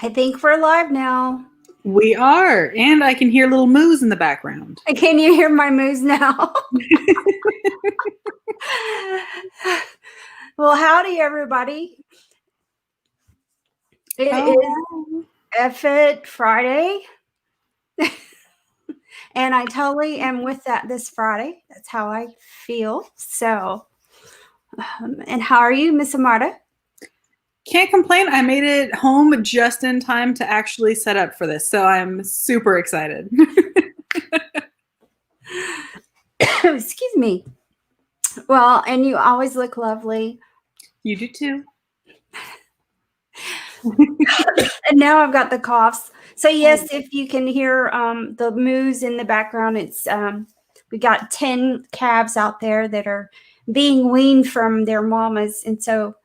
I think we're live now. We are, and I can hear little moos in the background. Can you hear my moves now? Well, howdy, everybody. It is F-It Friday. And I totally am with that this Friday. That's how I feel. So, and how are you, Miss Amarta? Can't complain. I made it home just in time to actually set up for this, so I'm super excited. Excuse me. Well, and you always look lovely. You do too. And now I've got the coughs. So yes, if you can hear the moos in the background, it's we got 10 calves out there that are being weaned from their mamas, and so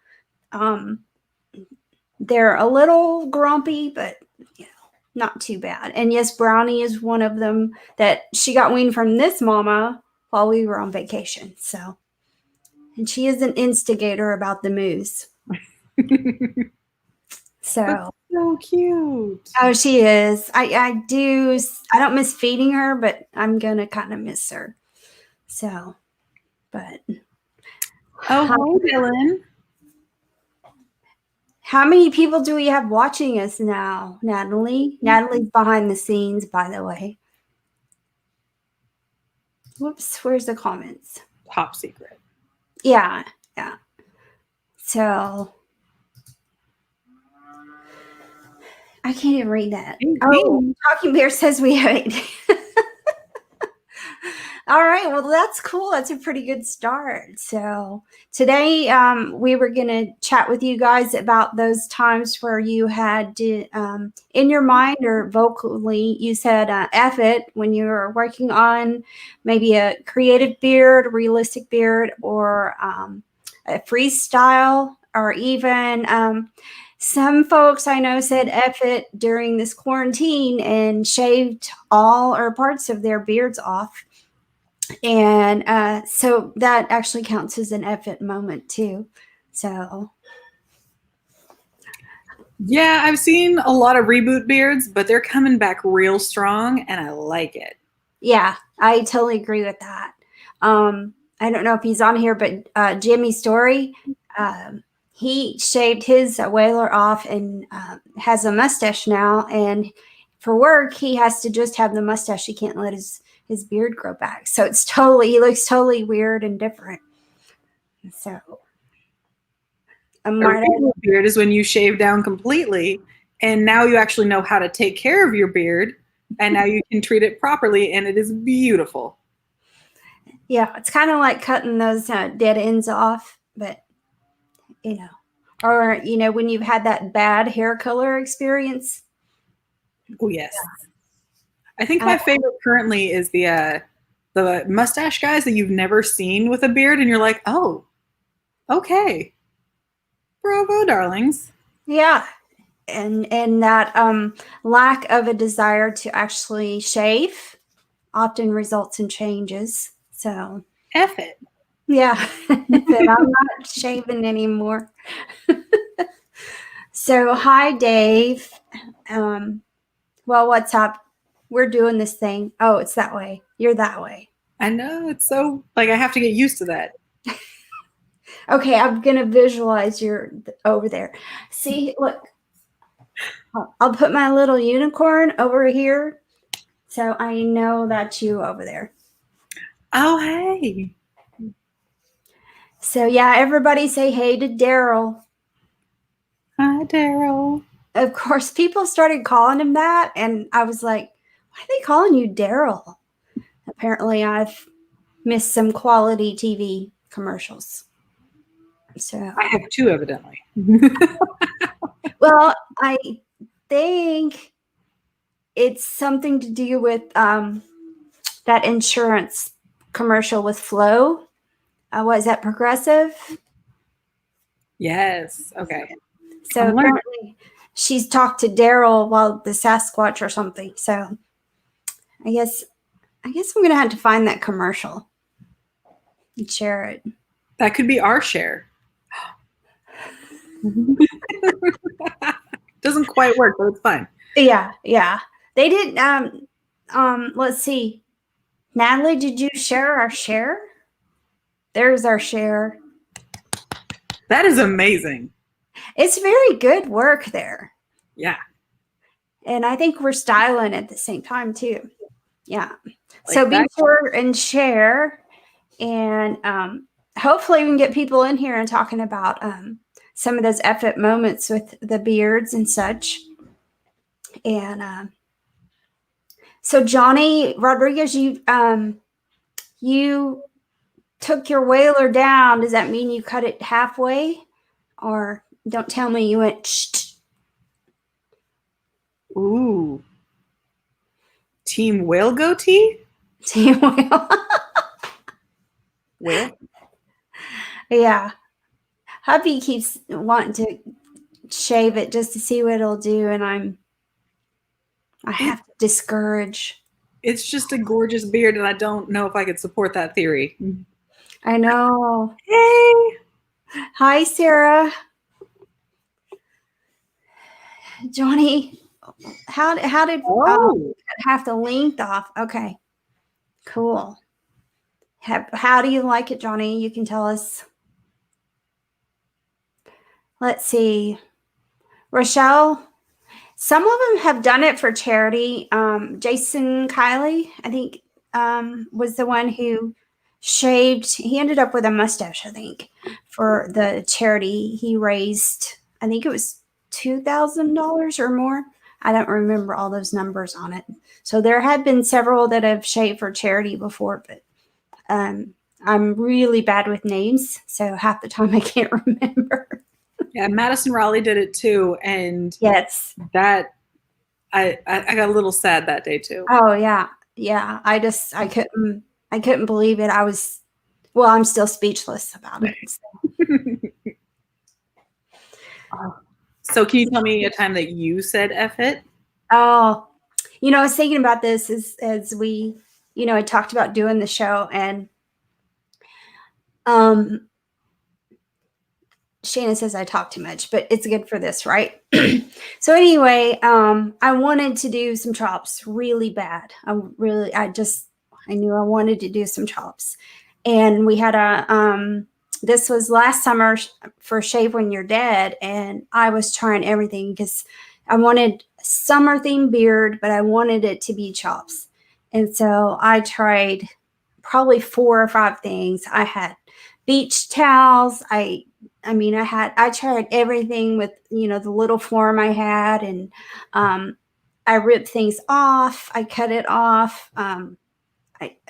they're a little grumpy, but you know, not too bad. And yes, Brownie is one of them that she got weaned from this mama while we were on vacation. So, and she is an instigator about the moos. So cute. Oh, she is. I don't miss feeding her, but I'm gonna kind of miss her. So, but hi, Dylan. How many people do we have watching us now, Natalie? Natalie's behind the scenes, by the way. Whoops, where's the comments? Top secret. Yeah. So I can't even read that. Oh, Talking Bear says we have 8. All right, well, that's cool. That's a pretty good start. So today we were going to chat with you guys about those times where you had to, in your mind or vocally, you said F it when you were working on maybe a creative beard, realistic beard, or a freestyle, or even some folks I know said F it during this quarantine and shaved all or parts of their beards off. And so that actually counts as an F-It moment too. So yeah, I've seen a lot of reboot beards, but they're coming back real strong, and I like it. Yeah, I totally agree with that. I don't know if he's on here, but Jimmy Story, he shaved his whaler off and has a mustache now. And for work, he has to just have the mustache. He can't let his beard grow back. So it's he looks totally weird and different. So a beard is when you shave down completely, and now you actually know how to take care of your beard, and now you can treat it properly, and it is beautiful. Yeah, it's kind of like cutting those dead ends off, but you know, or you know, when you've had that bad hair color experience. Oh yes. I think my favorite currently is the mustache guys that you've never seen with a beard, and you're like, oh, okay, bravo, darlings. Yeah, and that lack of a desire to actually shave often results in changes. So F it. Yeah, I'm not shaving anymore. So hi, Dave. Well, what's up? We're doing this thing. Oh, it's that way. You're that way. I know. It's so, like, I have to get used to that. Okay, I'm going to visualize you're over there. See, look. I'll put my little unicorn over here so I know that's you over there. Oh, hey. So, yeah, everybody say hey to Daryl. Hi, Daryl. Of course, people started calling him that, and I was like, why are they calling you Daryl? Apparently, I've missed some quality TV commercials. So I have 2, evidently. Well, I think it's something to do with that insurance commercial with Flo. Was that Progressive? Yes. Okay. So apparently she's talked to Daryl while the Sasquatch or something. So I guess I'm going to have to find that commercial and share it. That could be our share. Doesn't quite work, but it's fine. Yeah, yeah. They did. Let's see. Natalie, did you share our share? There's our share. That is amazing. It's very good work there. Yeah. And I think we're styling at the same time too. Yeah. Like so be that. sure and share. And hopefully we can get people in here and talking about some of those effort moments with the beards and such. And so Johnny Rodriguez, you took your whaler down. Does that mean you cut it halfway? Or don't tell me you went shh. Ooh. Team whale goatee? Team whale. Whale? Yeah. Hubby keeps wanting to shave it just to see what it'll do, and I have to discourage. It's just a gorgeous beard, and I don't know if I could support that theory. I know. Hey. Hi, Sarah. Johnny, how did have the length off? Okay, cool. How do you like it, Johnny? You can tell us. Let's see. Rochelle, some of them have done it for charity. Jason Kiley, I think, was the one who shaved. He ended up with a mustache, I think, for the charity he raised. I think it was $2,000 or more. I don't remember all those numbers on it. So there have been several that have shaved for charity before, but I'm really bad with names, so half the time I can't remember. Yeah, Madison Raleigh did it too, and yes, that I got a little sad that day too. Oh yeah, yeah. I couldn't believe it. I'm still speechless about it. So. So can you tell me a time that you said F it? Oh, I was thinking about this as we, I talked about doing the show, and Shannon says I talk too much, but it's good for this, right? So anyway, I wanted to do some chops really bad. I knew I wanted to do some chops, and we had this was last summer for Shave When You're Dead, and I was trying everything because I wanted a summer themed beard, but I wanted it to be chops. And so I tried probably 4 or 5 things. I had beach towels. I tried everything with, the little form I had, and I ripped things off. I cut it off. I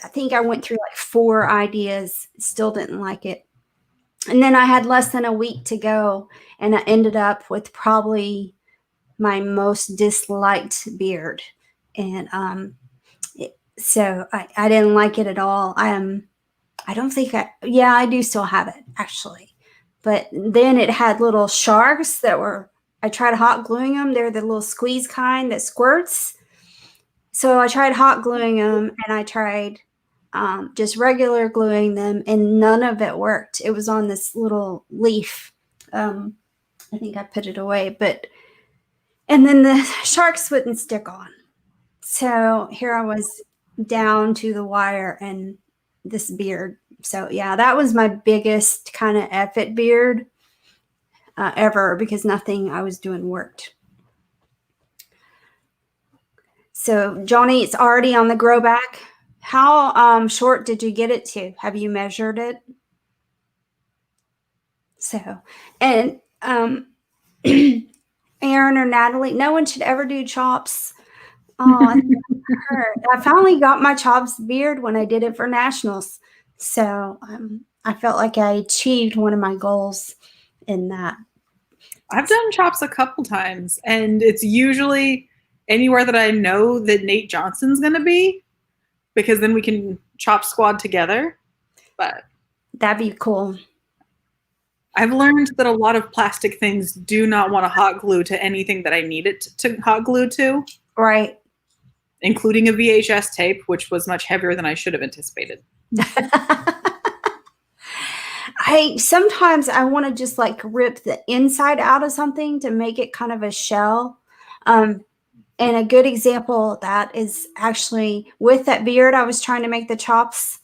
think I went through like 4 ideas, still didn't like it. And then I had less than a week to go, and I ended up with probably my most disliked beard. And so I didn't like it at all. I don't think I do still have it actually. But then it had little sharks I tried hot gluing them. They're the little squeeze kind that squirts. So I tried hot gluing them, and I tried just regular gluing them, and none of it worked. It was on this little leaf. I think I put it away, and then the sharks wouldn't stick on. So here I was down to the wire and this beard. So yeah, that was my biggest kind of effort beard ever, because nothing I was doing worked. So Johnny, it's already on the grow back. How short did you get it to? Have you measured it? So, and Aaron or Natalie, no one should ever do chops. Oh, I finally got my chops beard when I did it for nationals. So I felt like I achieved one of my goals in that. I've done chops a couple times, and it's usually anywhere that I know that Nate Johnson's going to be, because then we can chop squad together. But that'd be cool. I've learned that a lot of plastic things do not want to hot glue to anything that I need it to hot glue to. Right. Including a VHS tape, which was much heavier than I should have anticipated. Sometimes I want to just like rip the inside out of something to make it kind of a shell. And a good example of that is actually with that beard I was trying to make the chops.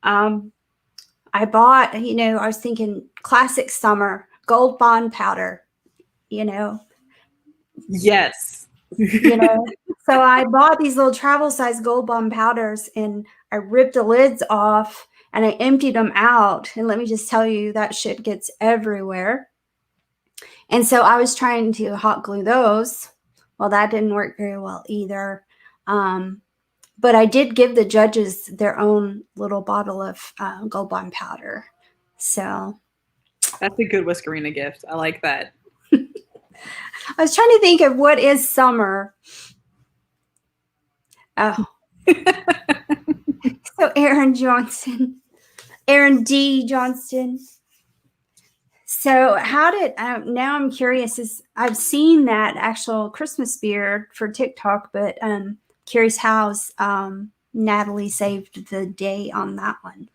I bought, I was thinking classic summer Gold Bond powder, Yes. So I bought these little travel size Gold Bond powders and I ripped the lids off and I emptied them out. And let me just tell you, that shit gets everywhere. And so I was trying to hot glue those. Well, that didn't work very well either. But I did give the judges their own little bottle of Gold Bond powder. So that's a good Whiskerina gift. I like that. I was trying to think of what is summer. Oh. So Aaron D. Johnston. So how did, now I'm curious, I've seen that actual Christmas beard for TikTok, but curious how's Natalie saved the day on that one.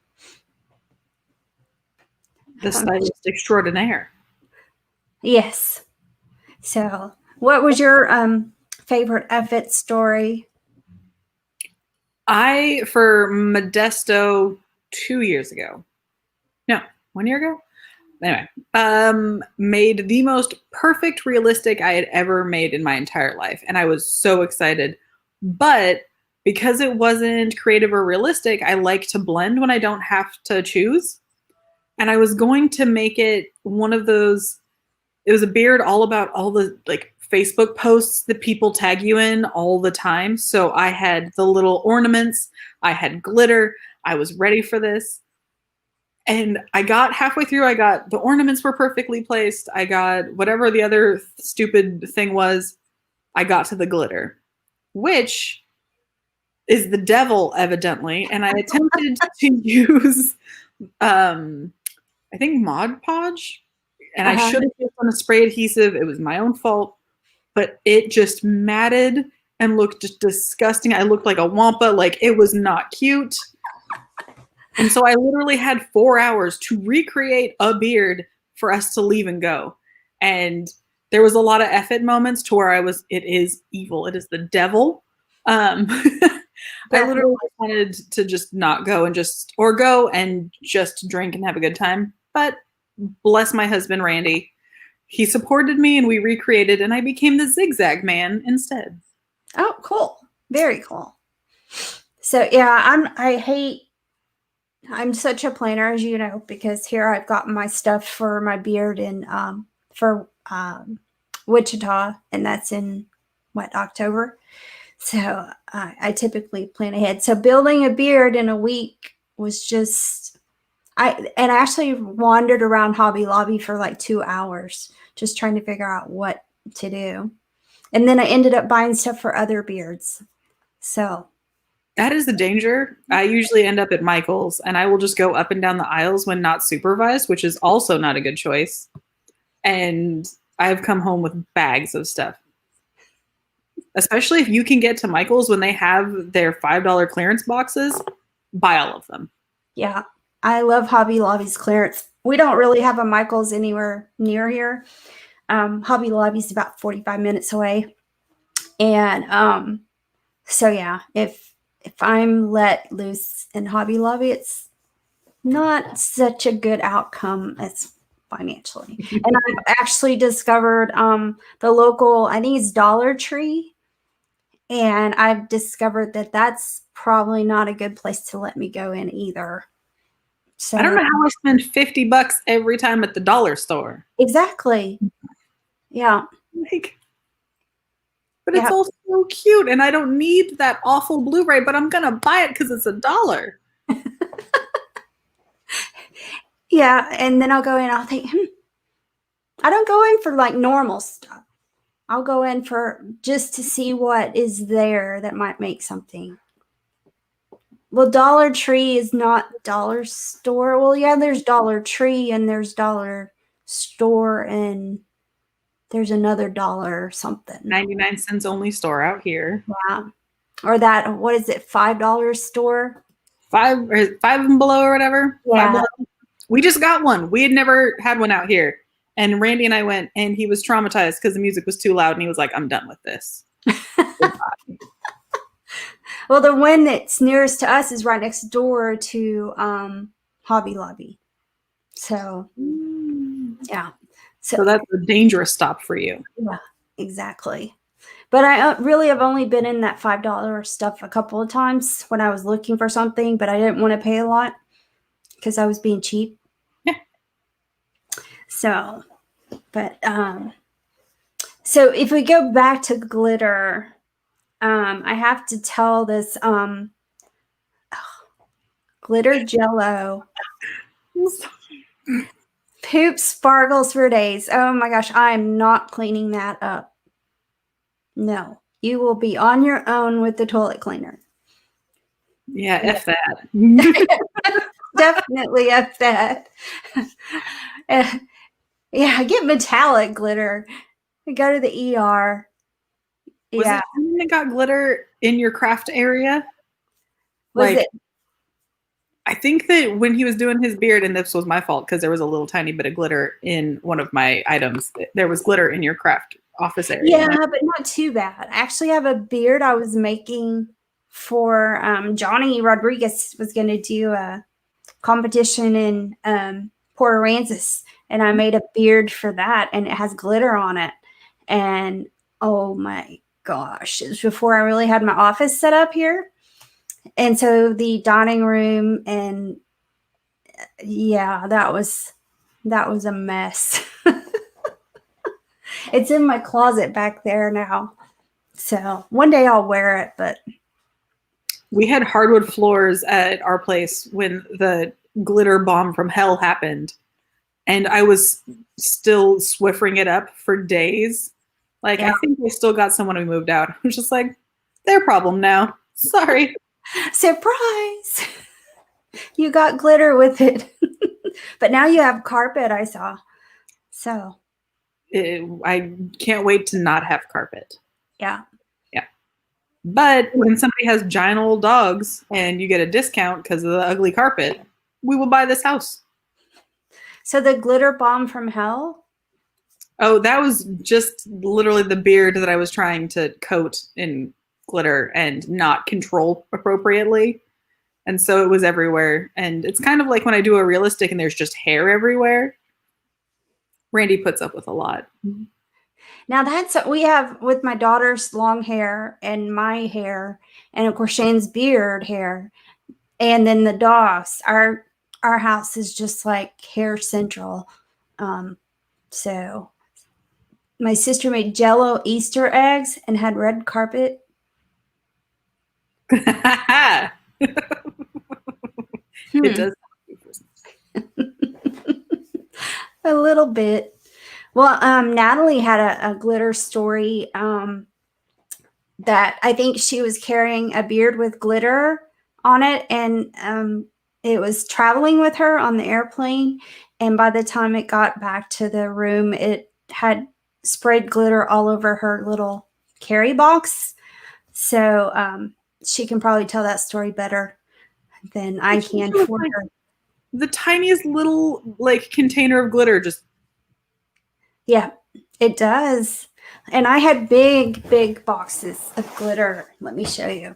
The stylist extraordinaire. Yes. So what was your favorite F-it story? For Modesto 2 years ago. No, 1 year ago? Anyway, made the most perfect realistic I had ever made in my entire life. And I was so excited. But because it wasn't creative or realistic, I like to blend when I don't have to choose. And I was going to make it one of those, it was a beard all about all the like Facebook posts that people tag you in all the time. So I had the little ornaments, I had glitter, I was ready for this. And I got halfway through, I got the ornaments were perfectly placed. I got whatever the other stupid thing was. I got to the glitter, which is the devil, evidently. And I attempted to use, I think Mod Podge. And I should have used on a spray adhesive. It was my own fault. But it just matted and looked just disgusting. I looked like a wampa. Like, it was not cute. And so I literally had 4 hours to recreate a beard for us to leave and go. And there was a lot of F-it moments to where it is evil. It is the devil. I literally wanted to just not go and go and just drink and have a good time. But bless my husband, Randy. He supported me and we recreated and I became the zigzag man instead. Oh, cool. Very cool. So yeah, I'm such a planner, as you know, because here I've got my stuff for my beard in for Wichita, and that's in October. So I typically plan ahead. So building a beard in a week was just, I actually wandered around Hobby Lobby for like 2 hours just trying to figure out what to do. And then I ended up buying stuff for other beards. So that is the danger. I usually end up at Michael's and I will just go up and down the aisles when not supervised, which is also not a good choice. And I've come home with bags of stuff. Especially if you can get to Michael's when they have their $5 clearance boxes, buy all of them. Yeah, I love Hobby Lobby's clearance. We don't really have a Michael's anywhere near here. Hobby Lobby's about 45 minutes away. And so yeah, if I'm let loose in Hobby Lobby, it's not such a good outcome as financially. And I've actually discovered the local, I think it's Dollar Tree. And I've discovered that that's probably not a good place to let me go in either. So I don't know how I spend $50 every time at the dollar store. Exactly. Yeah. But it's all so cute, and I don't need that awful Blu-ray, but I'm gonna buy it because it's $1. Yeah, and then I'll go in. I'll think, I don't go in for like normal stuff. I'll go in for just to see what is there that might make something. Well, Dollar Tree is not dollar store. Well, yeah, there's Dollar Tree and there's Dollar Store and there's another dollar something. 99 cents only store out here. Yeah. Or that, what is it, $5 store? Five and below or whatever. Yeah. We just got one. We had never had one out here. And Randy and I went, and he was traumatized because the music was too loud, and he was like, I'm done with this. Well, the one that's nearest to us is right next door to Hobby Lobby. So, yeah. So that's a dangerous stop for you. Yeah, exactly. But I really have only been in that $5 stuff a couple of times when I was looking for something, but I didn't want to pay a lot because I was being cheap. Yeah. So, but so if we go back to glitter, I have to tell this glitter jello poop sparkles for days. Oh my gosh, I am not cleaning that up. No, you will be on your own with the toilet cleaner. Yeah, F that. Definitely F that. Yeah, get metallic glitter. Go to the ER. Was Yeah. it something that got glitter in your craft area? Was it? I think that when he was doing his beard, and this was my fault because there was a little tiny bit of glitter in one of my items. There was glitter in your craft office area. Yeah, but not too bad. I actually have a beard I was making for Johnny Rodriguez was going to do a competition in Port Aransas, and I made a beard for that, and it has glitter on it. And oh my gosh, it was before I really had my office set up here. And so the dining room, and yeah, that was a mess. It's in my closet back there now. So one day I'll wear it, but we had hardwood floors at our place when the glitter bomb from hell happened. And I was still swiffering it up for days. Like, yeah. I think we still got someone who moved out. I'm just like, their problem now. Sorry. Surprise. You got glitter with it. But now you have carpet, I saw. So. I can't wait to not have carpet. Yeah. Yeah. But when somebody has giant old dogs and you get a discount because of the ugly carpet, we will buy this house. So the glitter bomb from hell? Oh, that was just literally the beard that I was trying to coat in glitter and not control appropriately. And so it was everywhere. And it's kind of like when I do a realistic and there's just hair everywhere. Randy puts up with a lot. Now that's what we have with my daughter's long hair and my hair, and of course Shane's beard hair, and then the dogs. Our house is just like hair central. So my sister made Jell-O Easter eggs and had red carpet. It does. A little bit. Well, Natalie had a glitter story that I think she was carrying a beard with glitter on it, and it was traveling with her on the airplane, and by the time it got back to the room, it had sprayed glitter all over her little carry box. So she can probably tell that story better than I can for her. The tiniest little like container of glitter just. Yeah, it does. And I had big boxes of glitter. Let me show you.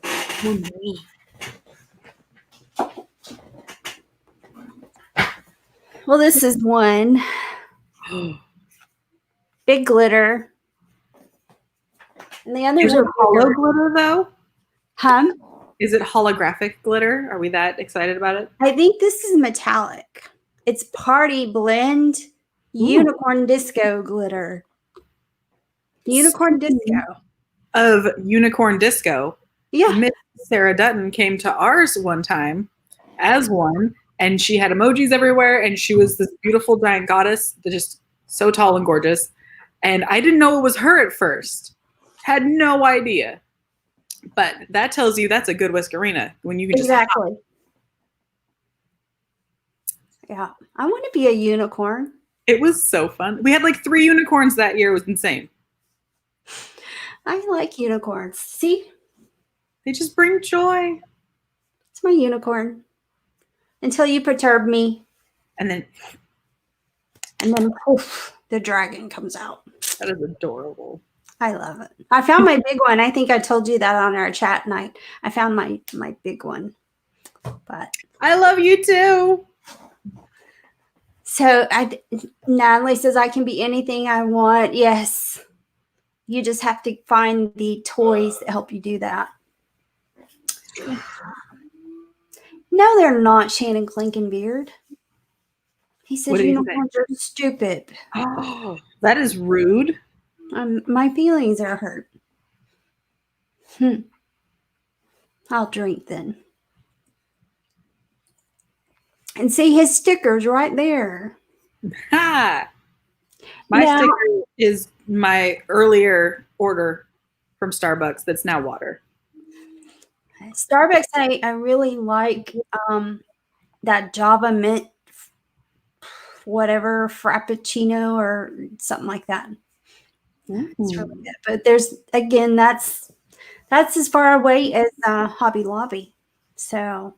Well, this is one. Big glitter. And the others are hollow glitter though? Huh? Is it holographic glitter? Are we that excited about it? I think this is metallic. It's Party Blend Unicorn Disco glitter. Unicorn Disco. Of Unicorn Disco. Yeah. Miss Sarah Dutton came to ours one time as one, and she had emojis everywhere, and she was this beautiful giant goddess, just so tall and gorgeous. And I didn't know it was her at first. Had no idea. But that tells you that's a good Whiskerina when you can just exactly. Yeah, I want to be a unicorn. It was so fun. We had like 3 unicorns that year. It was insane. I like unicorns. See? They just bring joy. It's my unicorn. Until you perturb me. And then poof, the dragon comes out. That is adorable. I love it. I found my big one. I think I told you that on our chat night. I found my big one. But I love you too. So Natalie says I can be anything I want. Yes. You just have to find the toys that help you do that. No, they're not, Shannon Clinkenbeard. He said unicorns are stupid. Oh, that is rude. My feelings are hurt. I'll drink then. And see his stickers right there. Ha! My sticker is my earlier order from Starbucks that's now water. Starbucks, I really like that Java mint whatever frappuccino or something like that. It's really good. But there's again, that's as far away as Hobby Lobby. So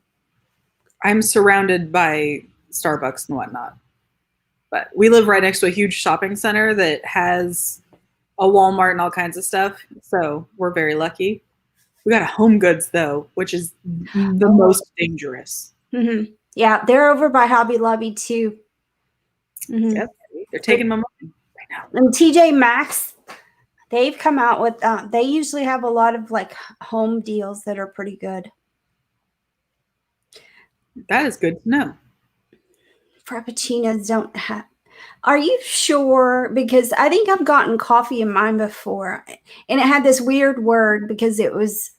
I'm surrounded by Starbucks and whatnot. But we live right next to a huge shopping center that has a Walmart and all kinds of stuff. So we're very lucky. We got a Home Goods, though, which is the most dangerous. Mm-hmm. Yeah, they're over by Hobby Lobby, too. Mm-hmm. Yep, they're taking my money right now. And TJ Maxx, they've come out with, they usually have a lot of like home deals that are pretty good. That is good to know. Frappuccinos don't have. Are you sure? Because I think I've gotten coffee in mine before, and it had this weird word because it was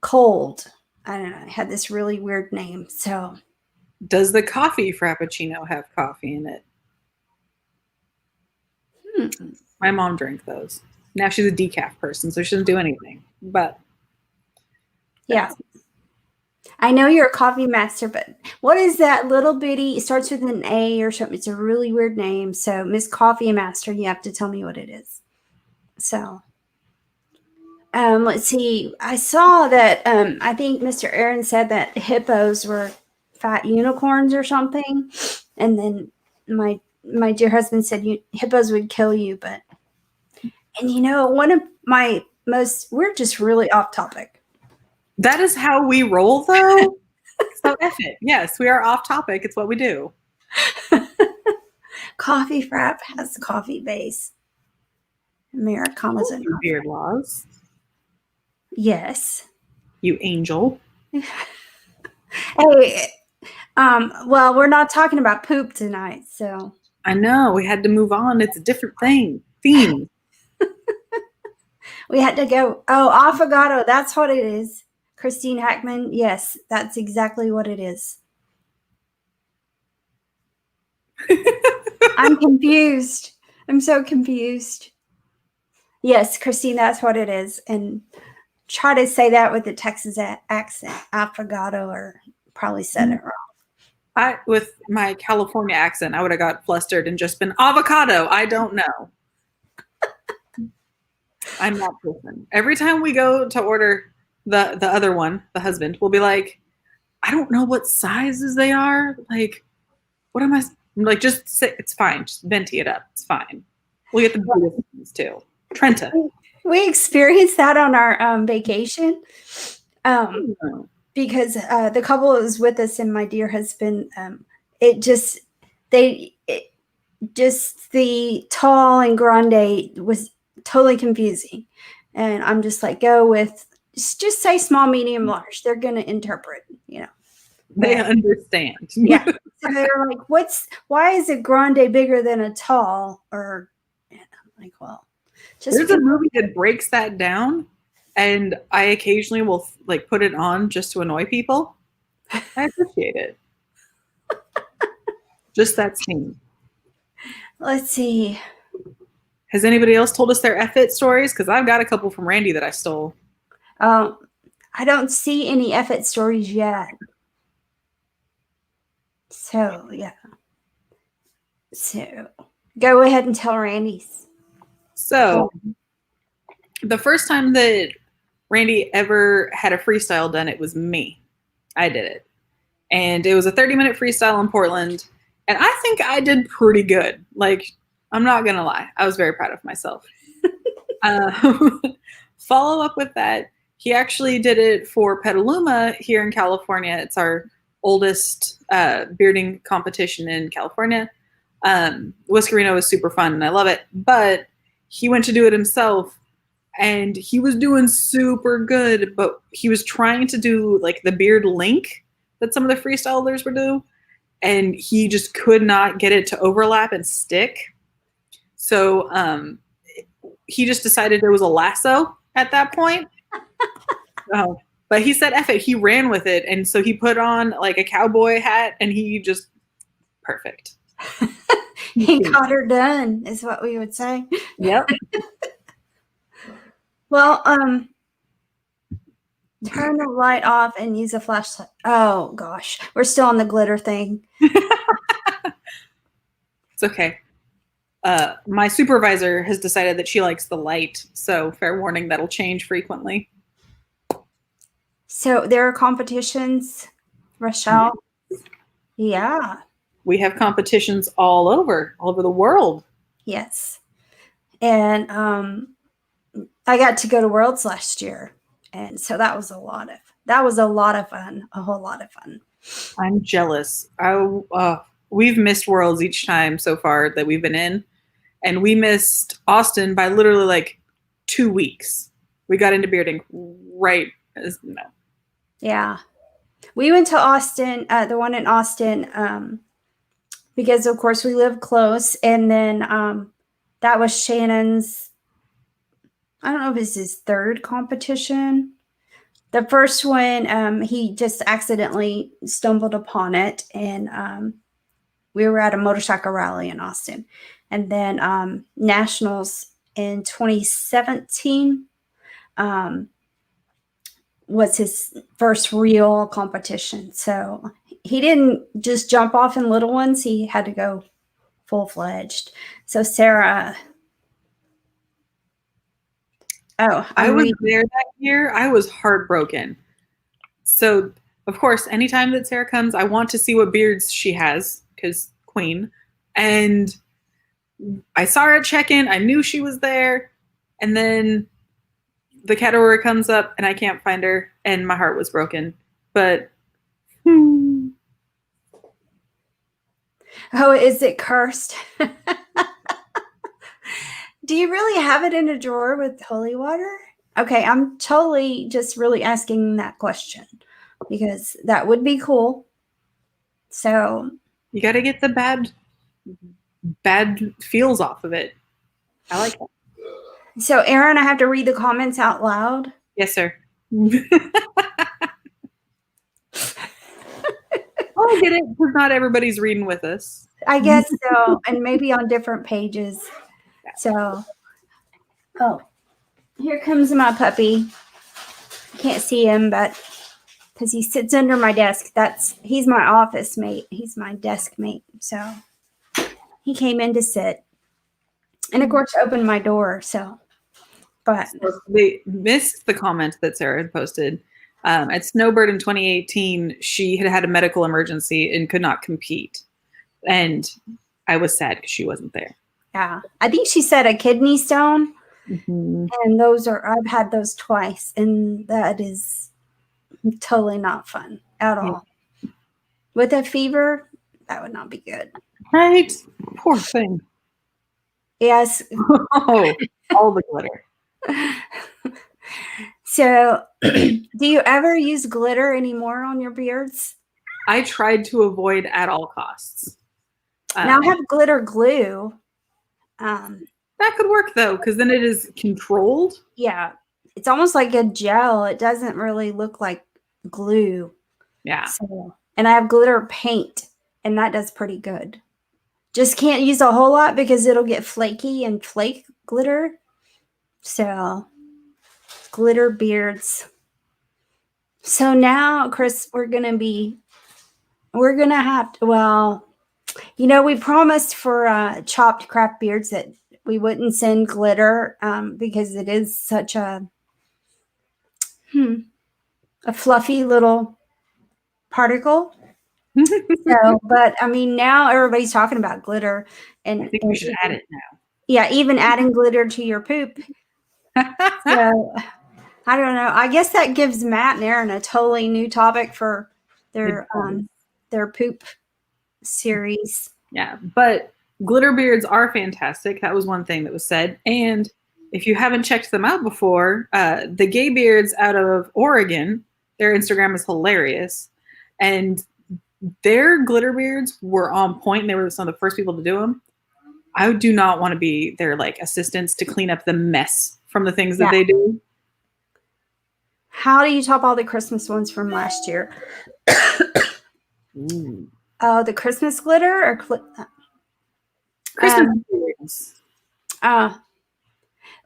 cold. I don't know. It had this really weird name. So, does the coffee Frappuccino have coffee in it? My mom drank those. Now she's a decaf person, so she doesn't do anything. But yeah. I know you're a coffee master, but what is that little bitty? It starts with an A or something. It's a really weird name. So, Miss Coffee Master, you have to tell me what it is. So, let's see. I saw that. I think Mr. Aaron said that hippos were fat unicorns or something, and then my dear husband said hippos would kill you. But one of my most. We're just really off topic. That is how we roll, though. So F it. Yes, we are off topic. It's what we do. Coffee frap has coffee base. Americana's in beard laws. Yes. You angel. Hey, well, we're not talking about poop tonight, so. I know. We had to move on. It's a different theme. We had to go. Oh, affogato. That's what it is. Christine Hackman, yes, that's exactly what it is. I'm confused. I'm so confused. Yes, Christine, that's what it is. And try to say that with a Texas accent, affogato, or probably said it wrong. With my California accent, I would have got flustered and just been avocado. I don't know. I'm that person. Every time we go to order the other one, the husband, will be like, I don't know what sizes they are. Like, what am I? Like, just say, it's fine. Just venti it up. It's fine. We'll get the beautiful ones too. Trenta. We experienced that on our vacation because the couple that was with us and my dear husband, the tall and grande was totally confusing. And I'm just like, go with, just say small, medium, large. They're going to interpret, They understand. Yeah. So they're like, why is a grande bigger than a tall? Or, I'm like, well, there's a movie that breaks that down, and I occasionally will like put it on just to annoy people. I appreciate it. Just that scene. Let's see. Has anybody else told us their F-it stories? Because I've got a couple from Randy that I stole. I don't see any F-it stories yet. So, yeah. So, go ahead and tell Randy's. So, the first time that Randy ever had a freestyle done, it was me. I did it. And it was a 30-minute freestyle in Portland. And I think I did pretty good. Like, I'm not going to lie. I was very proud of myself. Follow up with that. He actually did it for Petaluma here in California. It's our oldest bearding competition in California. Whiskerino was super fun and I love it. But he went to do it himself and he was doing super good. But he was trying to do like the beard link that some of the freestylers would do. And he just could not get it to overlap and stick. So he just decided there was a lasso at that point. But he said F it. He ran with it. And so he put on like a cowboy hat and he just perfect. He caught her done is what we would say. Yep. Well, turn the light off and use a flashlight. Oh gosh, we're still on the glitter thing. It's okay. My supervisor has decided that she likes the light, so fair warning, that'll change frequently. So there are competitions, Rochelle? Yeah. We have competitions all over the world. Yes. And I got to go to Worlds last year. And so that was a lot of fun, a whole lot of fun. I'm jealous. We've missed Worlds each time so far that we've been in. And we missed Austin by literally like 2 weeks. We got into bearding right as no. Yeah. We went to Austin, the one in Austin, because of course we live close. And then that was Shannon's, I don't know if it's his third competition. The first one, he just accidentally stumbled upon it. And we were at a motorcycle rally in Austin. And then Nationals in 2017 was his first real competition. So he didn't just jump off in little ones. He had to go full-fledged. So Sarah... Oh, I was there that year. I was heartbroken. So, of course, anytime that Sarah comes, I want to see what beards she has, because queen. And I saw her at check-in. I knew she was there. And then the category comes up, and I can't find her, and my heart was broken. But, Oh, is it cursed? Do you really have it in a drawer with holy water? Okay, I'm totally just really asking that question because that would be cool. So you got to get the bad feels off of it. I like that. So Aaron, I have to read the comments out loud. Yes, sir. Oh, I get it, because not everybody's reading with us. I guess so, and maybe on different pages. So, oh, here comes my puppy. Can't see him, but because he sits under my desk. He's my office mate. He's my desk mate. So he came in to sit, and of course opened my door. So, but so they missed the comment that Sarah had posted. At Snowbird in 2018, she had a medical emergency and could not compete, and I was sad because she wasn't there. Yeah, I think she said a kidney stone, and I've had those twice, and that is totally not fun at all. Yeah. With a fever, that would not be good. Right? Poor thing. Yes. Oh, all the glitter. So, do you ever use glitter anymore on your beards? I tried to avoid at all costs. Now I have glitter glue. That could work though, because then it is controlled. Yeah, it's almost like a gel. It doesn't really look like glue. Yeah. So, and I have glitter paint, and that does pretty good. Just can't use a whole lot because it'll get flaky and flake glitter. So, glitter beards. So now, Chris, we're gonna have to. Well, you know, we promised for chopped craft beards that we wouldn't send glitter because it is such a fluffy little particle. So, but I mean, now everybody's talking about glitter, I think we should add it now. Yeah, even adding glitter to your poop. So I don't know. I guess that gives Matt and Aaron a totally new topic for their poop series. Yeah, but glitter beards are fantastic. That was one thing that was said. And if you haven't checked them out before, the gay beards out of Oregon, their Instagram is hilarious. And their glitter beards were on point, and they were some of the first people to do them. I do not want to be their like assistants to clean up the mess from the things that they do. How do you top all the Christmas ones from last year? Oh, the Christmas glitter or Christmas beards. I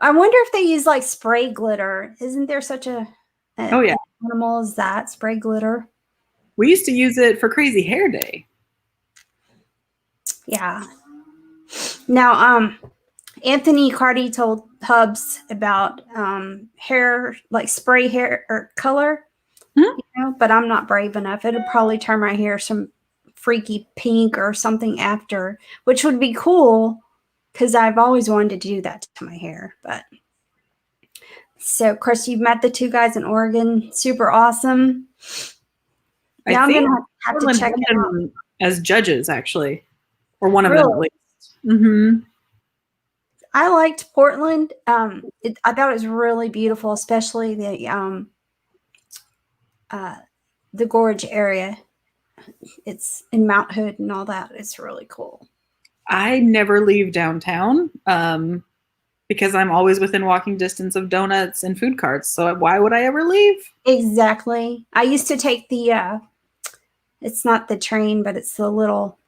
wonder if they use like spray glitter. Isn't there such a animal as that, spray glitter? We used to use it for Crazy Hair Day. Yeah. Now, Anthony Cardi told Hubs about hair, like spray hair or color, you know, but I'm not brave enough. It'll probably turn my hair some freaky pink or something after, which would be cool because I've always wanted to do that to my hair. But so, Chris, you've met the two guys in Oregon. Super awesome. Now I'm gonna have to check it out as judges, actually, or one of them at least. Mm-hmm. I liked Portland. I thought it was really beautiful, especially the gorge area. It's in Mount Hood and all that. It's really cool. I never leave downtown because I'm always within walking distance of donuts and food carts. So why would I ever leave? Exactly. I used to take the it's not the train, but it's the little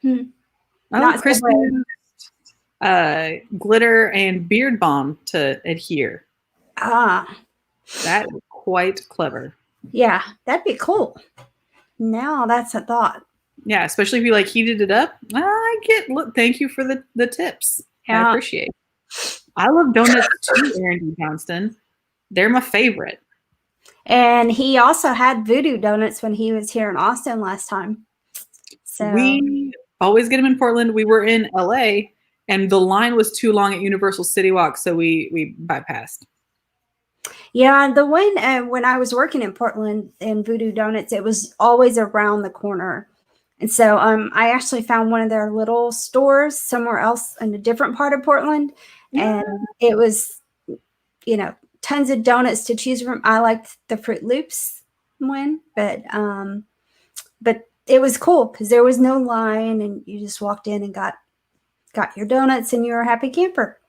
Chris used glitter and beard balm to adhere. That is quite clever. Yeah, that'd be cool. Now that's a thought. Yeah, especially if you like heated it up. Thank you for the tips. Yeah. I appreciate it. I love donuts too, Aaron D. Johnston. They're my favorite. And he also had Voodoo Donuts when he was here in Austin last time. So we always get them in Portland. We were in LA and the line was too long at Universal City Walk, so we bypassed. Yeah, the one when I was working in Portland in Voodoo Donuts, it was always around the corner. And so I actually found one of their little stores somewhere else in a different part of Portland. And it was, you know, tons of donuts to choose from. I liked the Fruit Loops one, but it was cool because there was no line and you just walked in and got your donuts and you were a happy camper.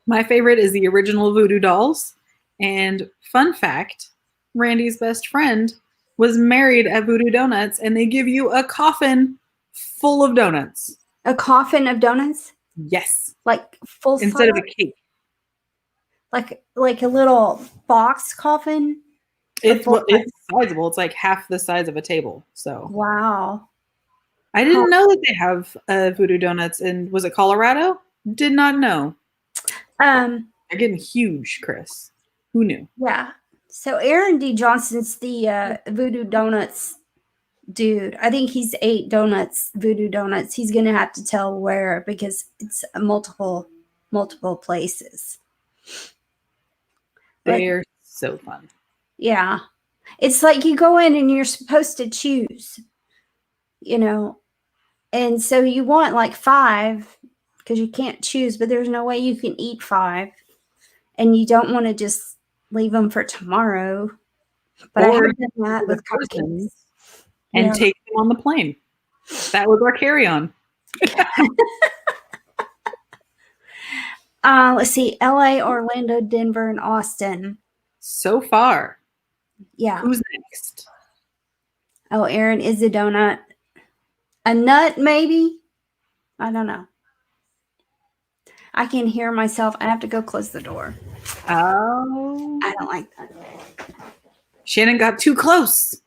My favorite is the original Voodoo Dolls. And fun fact, Randy's best friend was married at Voodoo Donuts, and they give you a coffin full of donuts. A coffin of donuts? Yes. Like full size? Instead of a cake. Like a little box coffin? It's sizable. It's like half the size of a table. So wow. I didn't know that they have Voodoo Donuts in, was it Colorado? Did not know. They're getting huge, Chris. Who knew? Yeah. So Aaron D. Johnston's the Voodoo Donuts dude. I think he's ate Voodoo Donuts. He's going to have to tell where because it's multiple places. They're so fun. Yeah. It's like you go in and you're supposed to choose, you know, and so you want like 5 because you can't choose, but there's no way you can eat 5 and you don't want to just leave them for tomorrow. But I have done that with cupcakes. And take them on the plane. That was our carry-on. Let's see. LA, Orlando, Denver, and Austin. So far. Yeah. Who's next? Oh, Aaron is a donut. A nut, maybe? I don't know. I can hear myself. I have to go close the door. Oh. I don't like that. Shannon got too close.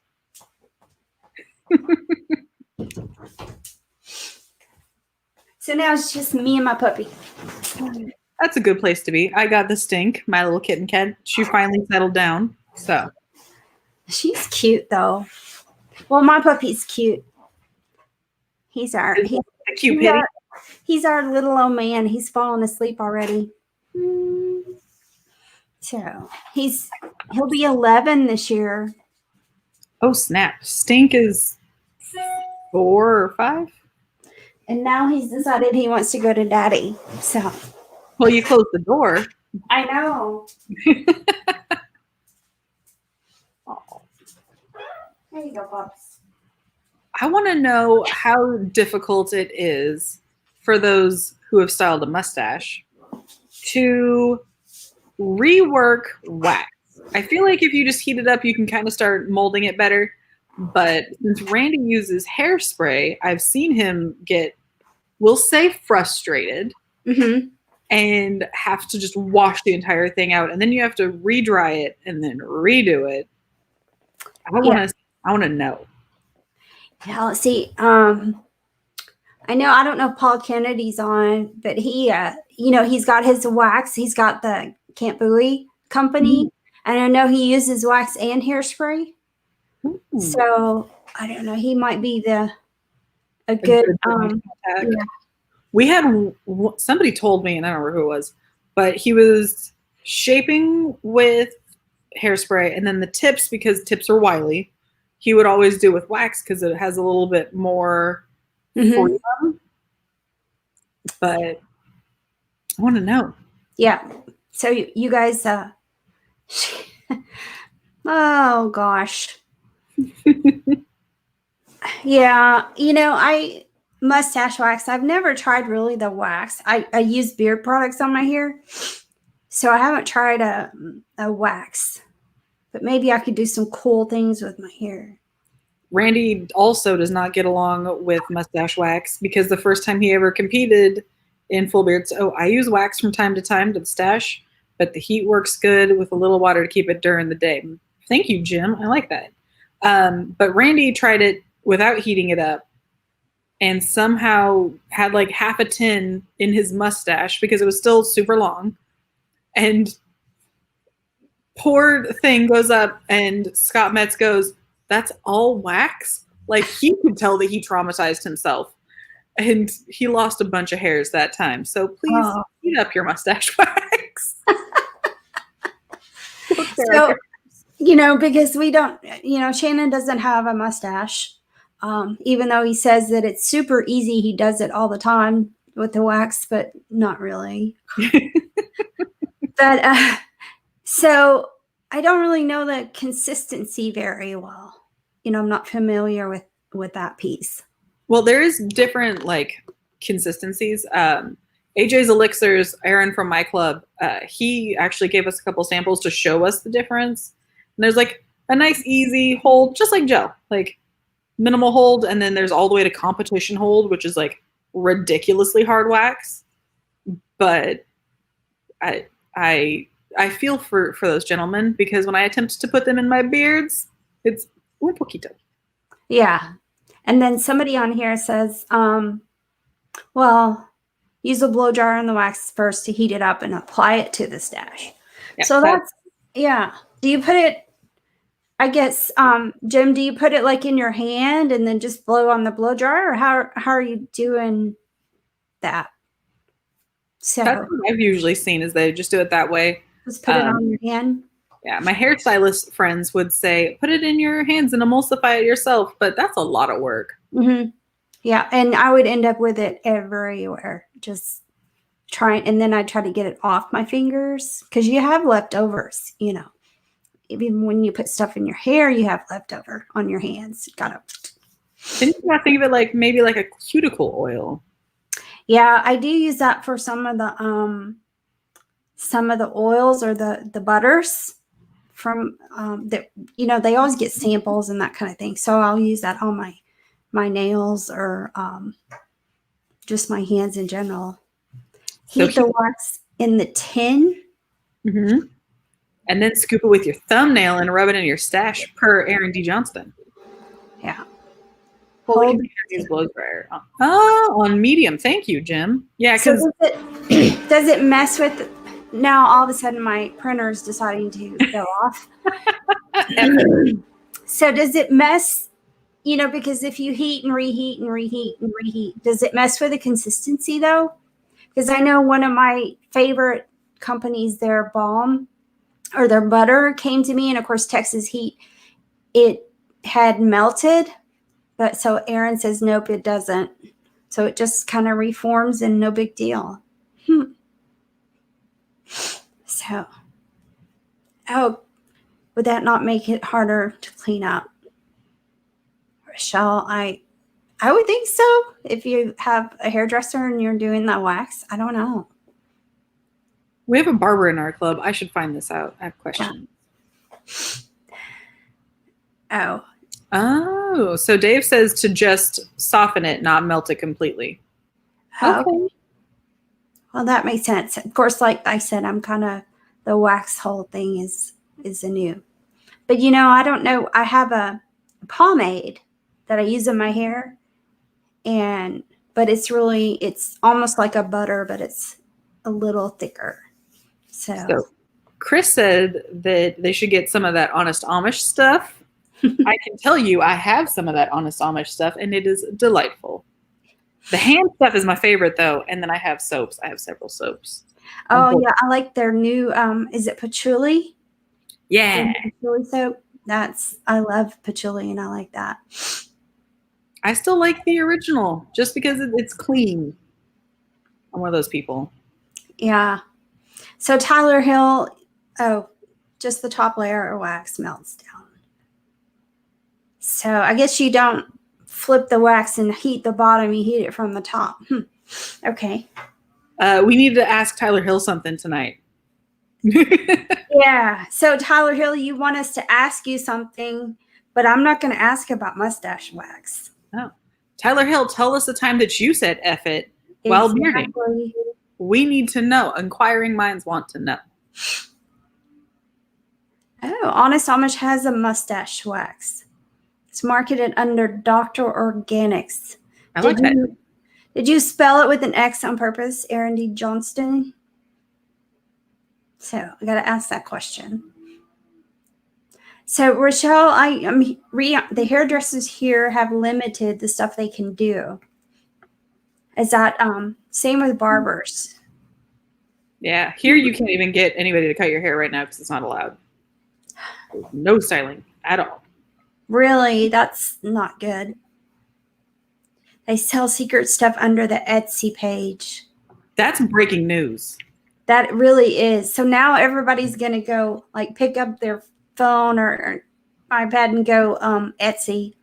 So now it's just me and my puppy. That's a good place to be. I got the stink, my little kitten cat. She finally settled down. So She's cute though. Well, my puppy's cute. He's our A cute pitty. He's our little old man. He's fallen asleep already. So he'll be 11 this year. Oh snap! Stink is 4 or 5. And now he's decided he wants to go to daddy. So. Well, you closed the door. I know. Oh. There you go, Pops. I want to know how difficult it is for those who have styled a mustache to rework wax. I feel like if you just heat it up, you can kind of start molding it better. But since Randy uses hairspray, I've seen him get, we'll say, frustrated and have to just wash the entire thing out. And then you have to re-dry it and then redo it. I want to know. Yeah, let's see. I don't know if Paul Kennedy's on, but he, he's got his wax. He's got the Camp Bowie company. And I know he uses wax and hairspray. So I don't know. He might be a good yeah. We had somebody told me, and I don't remember who it was, but he was shaping with hairspray, and then the tips, because tips are wily, he would always do with wax because it has a little bit more freedom. But I want to know. Yeah. So you guys, oh gosh. Yeah. Mustache wax. I've never tried really the wax. I use beard products on my hair. So I haven't tried a wax, but maybe I could do some cool things with my hair. Randy also does not get along with mustache wax because the first time he ever competed in full beards, I use wax from time to time to the stash, but the heat works good with a little water to keep it during the day. Thank you, Jim. I like that. But Randy tried it without heating it up and somehow had like half a tin in his mustache because it was still super long. And poor thing goes up and Scott Metz goes, "That's all wax?" Like he could tell that he traumatized himself. And he lost a bunch of hairs that time. So please heat up your mustache wax. So, because we don't, Shannon doesn't have a mustache. Even though he says that it's super easy, he does it all the time with the wax, but not really. But so I don't really know the consistency very well. I'm not familiar with that piece. Well, there is different consistencies. AJ's Elixirs, Aaron from my club, he actually gave us a couple samples to show us the difference. And there's a nice easy hold, just like gel, minimal hold, and then there's all the way to competition hold, which is ridiculously hard wax. But I feel for those gentlemen because when I attempt to put them in my beards, it's un poquito. Yeah. And then somebody on here says, use a blow dryer on the wax first to heat it up and apply it to the stash. Yeah, so that's Do you put it, I guess, Jim, do you put it in your hand and then just blow on the blow dryer, or how are you doing that? So that's what I've usually seen is they just do it that way. Just put it on your hand. Yeah, my hairstylist friends would say, put it in your hands and emulsify it yourself, but that's a lot of work. Mm-hmm. Yeah, and I would end up with it everywhere, just trying, and then I try to get it off my fingers because you have leftovers, Even when you put stuff in your hair, you have leftover on your hands. Then you gotta think of it maybe like a cuticle oil. Yeah, I do use that for some of the oils or the butters from that. They always get samples and that kind of thing. So I'll use that on my nails or just my hands in general. Heat the wax in the tin. Mm-hmm. And then scoop it with your thumbnail and rub it in your stash per Aaron D. Johnston. Yeah. Use blow dryer. On medium. Thank you, Jim. Yeah, because so does it mess with? Now all of a sudden my printer is deciding to go off. So does it mess, because if you heat and reheat and reheat and reheat, does it mess with the consistency though? Because I know one of my favorite companies, their balm or their butter came to me, and of course Texas heat, it had melted, but so Aaron says nope, it doesn't. So it just kind of reforms and no big deal. So, would that not make it harder to clean up? Rochelle, I would think so. If you have a hairdresser and you're doing that wax, I don't know. We have a barber in our club. I should find this out. I have questions. Yeah. Oh, so Dave says to just soften it, not melt it completely. Okay. Well, that makes sense. Of course, like I said, I'm kind of, the wax whole thing is a new. But I don't know. I have a pomade that I use in my hair, but it's almost like a butter, but it's a little thicker. So Chris said that they should get some of that Honest Amish stuff. I can tell you I have some of that Honest Amish stuff, and it is delightful. The hand stuff is my favorite, though, and then I have soaps. I have several soaps. Oh, yeah, I like their new, is it patchouli? Yeah. Patchouli soap. I love patchouli, and I like that. I still like the original, just because it's clean. I'm one of those people. Yeah. So Tyler Hill, just the top layer of wax melts down. So I guess you don't flip the wax and heat the bottom. You heat it from the top. Okay. We need to ask Tyler Hill something tonight. Yeah. So Tyler Hill, you want us to ask you something, but I'm not going to ask about mustache wax. Oh. Tyler Hill, tell us the time that you said F it while bearding. We need to know. Inquiring minds want to know. Oh, Honest Amish has a mustache wax. It's marketed under Dr. Organics. I like that. Did you spell it with an X on purpose, Aaron D. Johnston? So I got to ask that question. So Rochelle, the hairdressers here have limited the stuff they can do. Is that same with barbers? Yeah, here you can't even get anybody to cut your hair right now because it's not allowed. No styling at all. Really? That's not good. They sell secret stuff under the Etsy page. That's breaking news. That really is. So now everybody's going to go pick up their phone or iPad and go Etsy,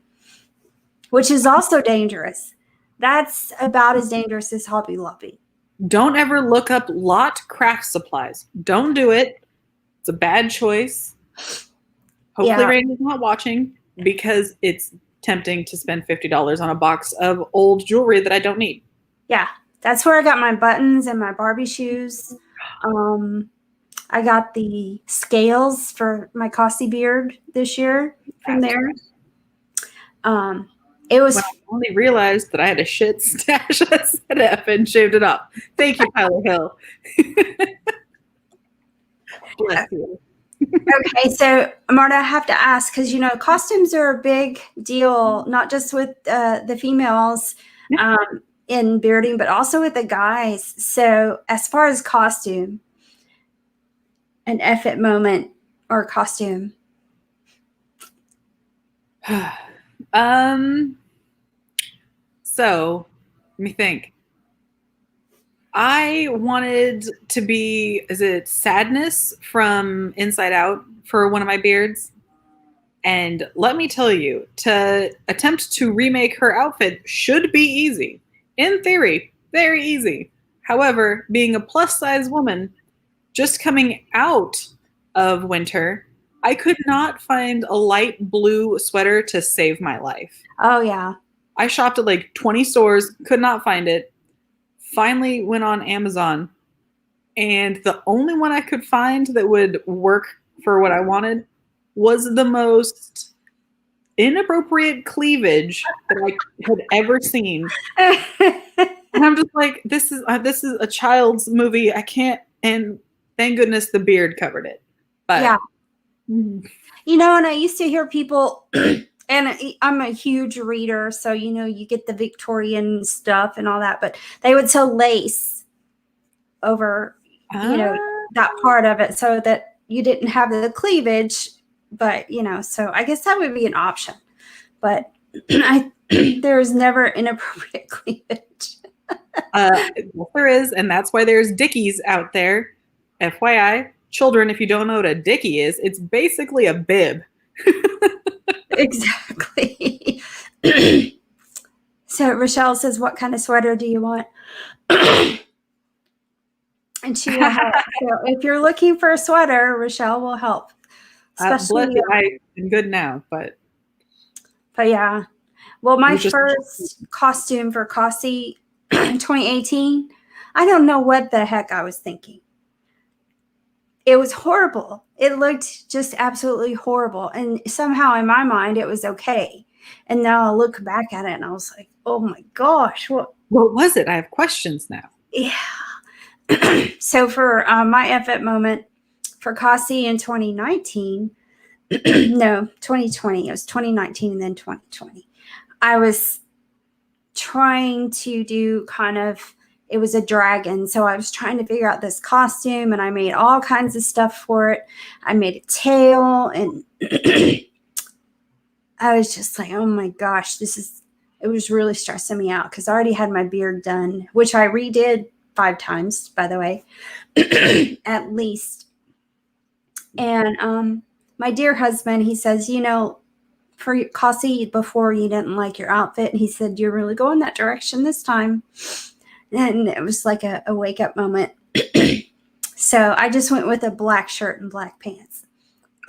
which is also dangerous. That's about as dangerous as Hobby Lobby. Don't ever look up lot craft supplies. Don't do it. It's a bad choice. Hopefully Randy's not watching because it's tempting to spend $50 on a box of old jewelry that I don't need. Yeah, that's where I got my buttons and my Barbie shoes. I got the scales for my Clinkenbeard this year from there. It was. When I only realized that I had a shit stash, I said F and shaved it up. Thank you, Tyler Hill. Bless you. Okay, so Amarta, I have to ask because costumes are a big deal, not just with the females in bearding, but also with the guys. So as far as costume, an F it moment or costume. So let me think. I wanted to be, is it Sadness from Inside Out for one of my beards? And let me tell you, to attempt to remake her outfit should be easy. In theory, very easy. However, being a plus-size woman, just coming out of winter, I could not find a light blue sweater to save my life. Oh, yeah. I shopped at 20 stores, could not find it. Finally went on Amazon, and the only one I could find that would work for what I wanted was the most inappropriate cleavage that I had ever seen. And I'm just like, this is a child's movie. I can't, and thank goodness the beard covered it. But yeah. Mhm. You know, and I used to hear people, and I'm a huge reader, so, you know, you get the Victorian stuff and all that, but they would sew lace over, you know, that part of it so that you didn't have the cleavage, but, you know, so I guess that would be an option. But there is never inappropriate cleavage. Yes, there is, and that's why there's dickies out there. FYI, children, if you don't know what a dickie is, it's basically a bib. Exactly. So Rochelle says, what kind of sweater do you want? And she will help. So if you're looking for a sweater, Rochelle will help. Bless you, I'm good now, but yeah. Well, my first costume for Cossie 2018, I don't know what the heck I was thinking. It was horrible. It looked just absolutely horrible. And somehow in my mind, it was okay. And now I look back at it and I was like, oh my gosh, what was it? I have questions now. Yeah. So for my effort moment for Cossie in 2019, no, 2020, it was 2019 and then 2020. I was trying to do it was a dragon. So I was trying to figure out this costume and I made all kinds of stuff for it. I made a tail and I was just like, oh my gosh, it was really stressing me out because I already had my beard done, which I redid 5 times, by the way, at least. And my dear husband, he says, you know, for Cossie, before you didn't like your outfit. And he said, you're really going that direction this time. And it was like a wake up moment. So I just went with a black shirt and black pants.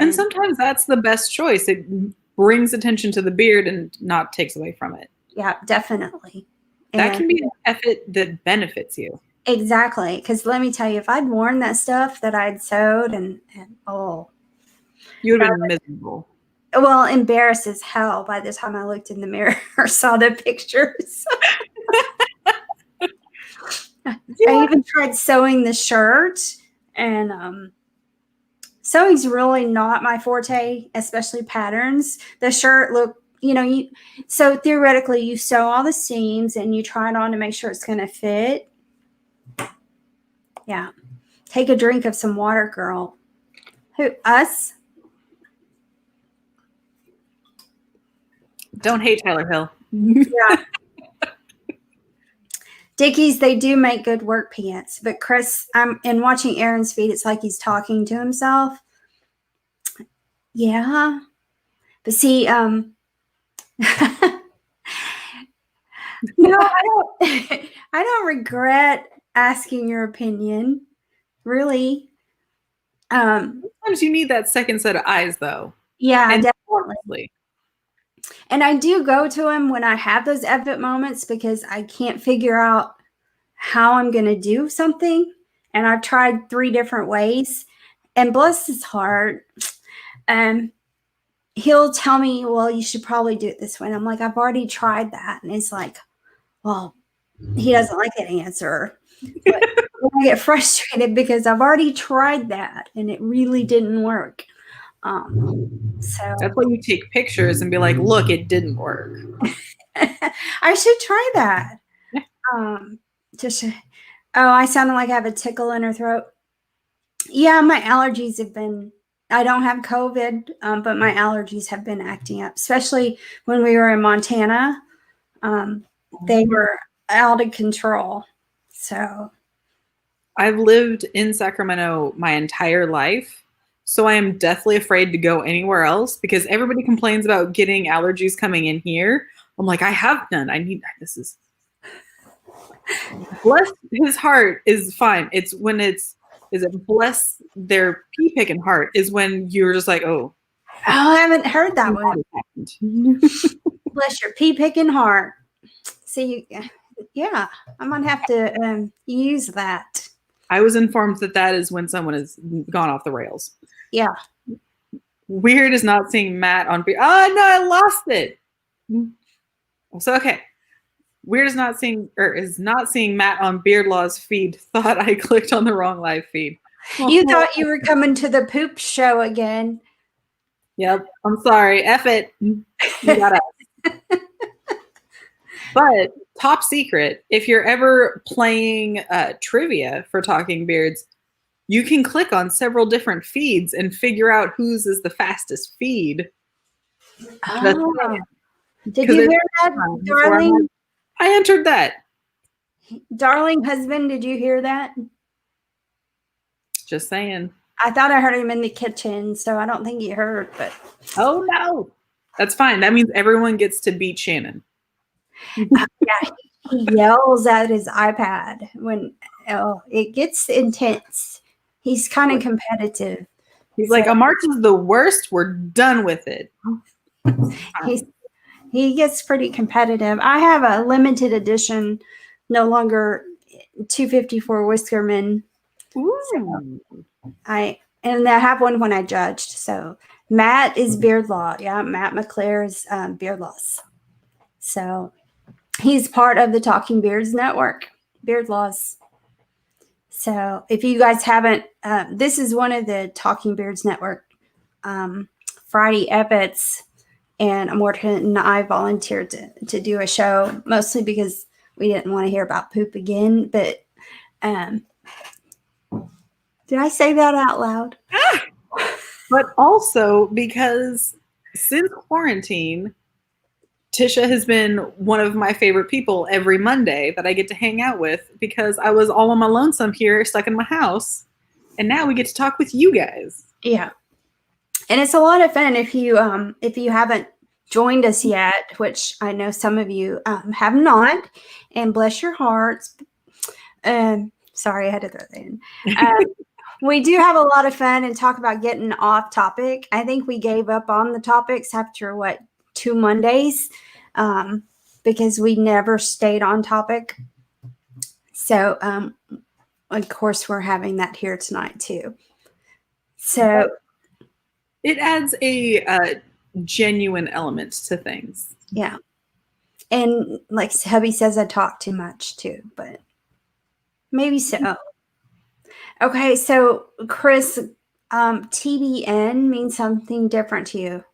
And sometimes that's the best choice. It brings attention to the beard and not takes away from it. Yeah, definitely. That can be an effort that benefits you. Exactly. Because let me tell you, if I'd worn that stuff that I'd sewed and you would have been miserable. Well, embarrassed as hell by the time I looked in the mirror or saw the pictures. I even tried sewing the shirt, and sewing's really not my forte, especially patterns. The shirt looked, you know, so theoretically you sew all the seams and you try it on to make sure it's going to fit. Yeah. Take a drink of some water, girl. Who, us? Don't hate Tyler Hill. Yeah. Dickies, they do make good work pants. But Chris, in watching Aaron's feed, it's like he's talking to himself. Yeah. But see, no, I don't regret asking your opinion. Really. Sometimes you need that second set of eyes, though. Yeah, and definitely. And I do go to him when I have those epic moments because I can't figure out how I'm going to do something. And I've tried 3 different ways. And bless his heart, he'll tell me, well, you should probably do it this way. And I'm like, I've already tried that. And it's like, well, he doesn't like that answer. But I get frustrated because I've already tried that and it really didn't work. So that's why you take pictures and be like, look, it didn't work. I should try that. I sounded like I have a tickle in her throat. Yeah, my allergies have been, I don't have COVID, but my allergies have been acting up, especially when we were in Montana. They were out of control. So I've lived in Sacramento my entire life. So I am deathly afraid to go anywhere else because everybody complains about getting allergies coming in here. I'm like, I have none. Bless his heart is fine. It's when is it bless their pee picking heart is when you're just like, oh, I haven't heard that one. Bless your pee picking heart. See, yeah, I might have to use that. I was informed that is when someone has gone off the rails. Yeah. Weird is not seeing Matt on beard. Oh no, I lost it. So okay. Weird is not seeing Matt on Beardlaw's feed. Thought I clicked on the wrong live feed. You thought you were coming to the poop show again. Yep. I'm sorry. F it. You got us. But top secret, if you're ever playing trivia for Talking Beards, you can click on several different feeds and figure out whose is the fastest feed. Oh. Did you hear that, darling? I entered that. Darling husband, did you hear that? Just saying. I thought I heard him in the kitchen, so I don't think he heard, but. Oh, no. That's fine. That means everyone gets to beat Shannon. Yeah, he yells at his iPad when it gets intense. He's kind of competitive. He's like, Amarta's the worst. We're done with it. He gets pretty competitive. I have a limited edition, no longer 254 Whiskerman. Ooh. So I have one when I judged. So Matt is Beard Law. Yeah, Matt McClare is Beard Laws. So he's part of the Talking Beards Network, Beard Laws. So if you guys haven't, this is one of the Talking Beards Network Friday epics, and Amarta and I volunteered to do a show, mostly because we didn't want to hear about poop again. But did I say that out loud? But also because since quarantine, Tisha has been one of my favorite people every Monday that I get to hang out with, because I was all on my lonesome here, stuck in my house. And now we get to talk with you guys. Yeah. And it's a lot of fun if you haven't joined us yet, which I know some of you have not, and bless your hearts. Sorry, I had to throw that in. We do have a lot of fun and talk about getting off topic. I think we gave up on the topics after 2 Mondays, because we never stayed on topic. So, of course, we're having that here tonight too. So it adds a genuine element to things. Yeah. And like hubby says, I talk too much too, but maybe so. Okay. So Chris, TBN means something different to you.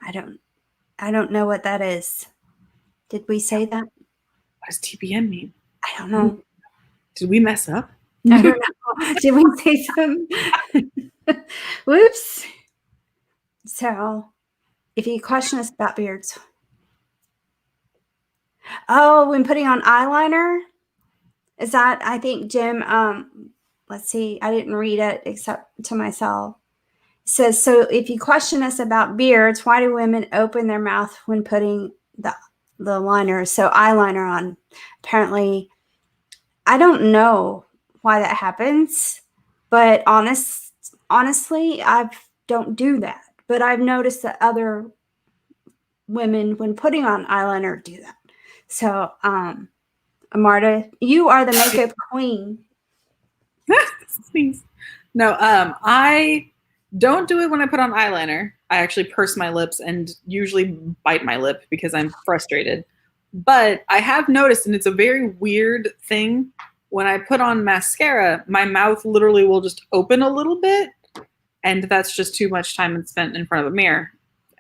I don't know what that is. Did we say that? What does TBN mean? I don't know. Did we mess up? I don't know. Did we say something? Whoops. So if you question us about beards. Oh, when putting on eyeliner? Is that, I think, Jim, let's see, I didn't read it except to myself. It says, so if you question us about beards, why do women open their mouth when putting the liner, so eyeliner on? Apparently, I don't know why that happens, but honestly, I don't do that. But I've noticed that other women, when putting on eyeliner, do that. So, Amarta, you are the makeup queen. No, I don't do it when I put on eyeliner. I actually purse my lips and usually bite my lip because I'm frustrated. But I have noticed, and it's a very weird thing, when I put on mascara, my mouth literally will just open a little bit, and that's just too much time spent in front of a mirror.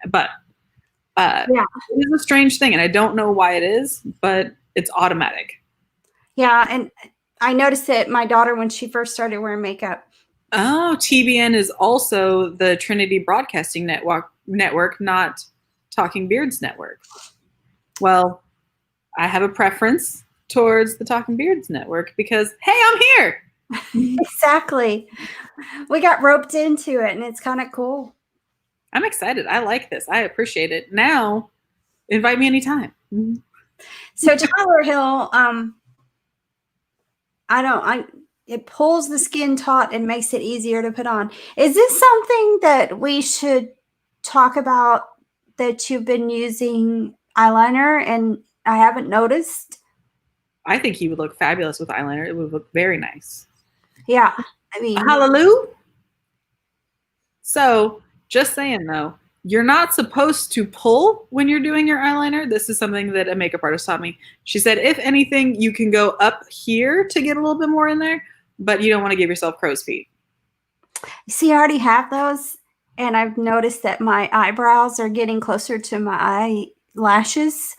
But it is a strange thing, and I don't know why it is, but it's automatic. Yeah, and I noticed it my daughter when she first started wearing makeup. Oh, TBN is also the Trinity Broadcasting Network, not Talking Beards Network. Well, I have a preference towards the Talking Beards Network because, hey, I'm here. Exactly. We got roped into it, and it's kind of cool. I'm excited. I like this. I appreciate it. Now, invite me anytime. Mm-hmm. So Tyler Hill, it pulls the skin taut and makes it easier to put on. Is this something that we should talk about, that you've been using eyeliner and I haven't noticed? I think he would look fabulous with eyeliner. It would look very nice. Yeah. I mean, hallelujah. So just saying though, you're not supposed to pull when you're doing your eyeliner. This is something that a makeup artist taught me. She said, if anything, you can go up here to get a little bit more in there, but you don't want to give yourself crow's feet. See, I already have those, and I've noticed that my eyebrows are getting closer to my eyelashes,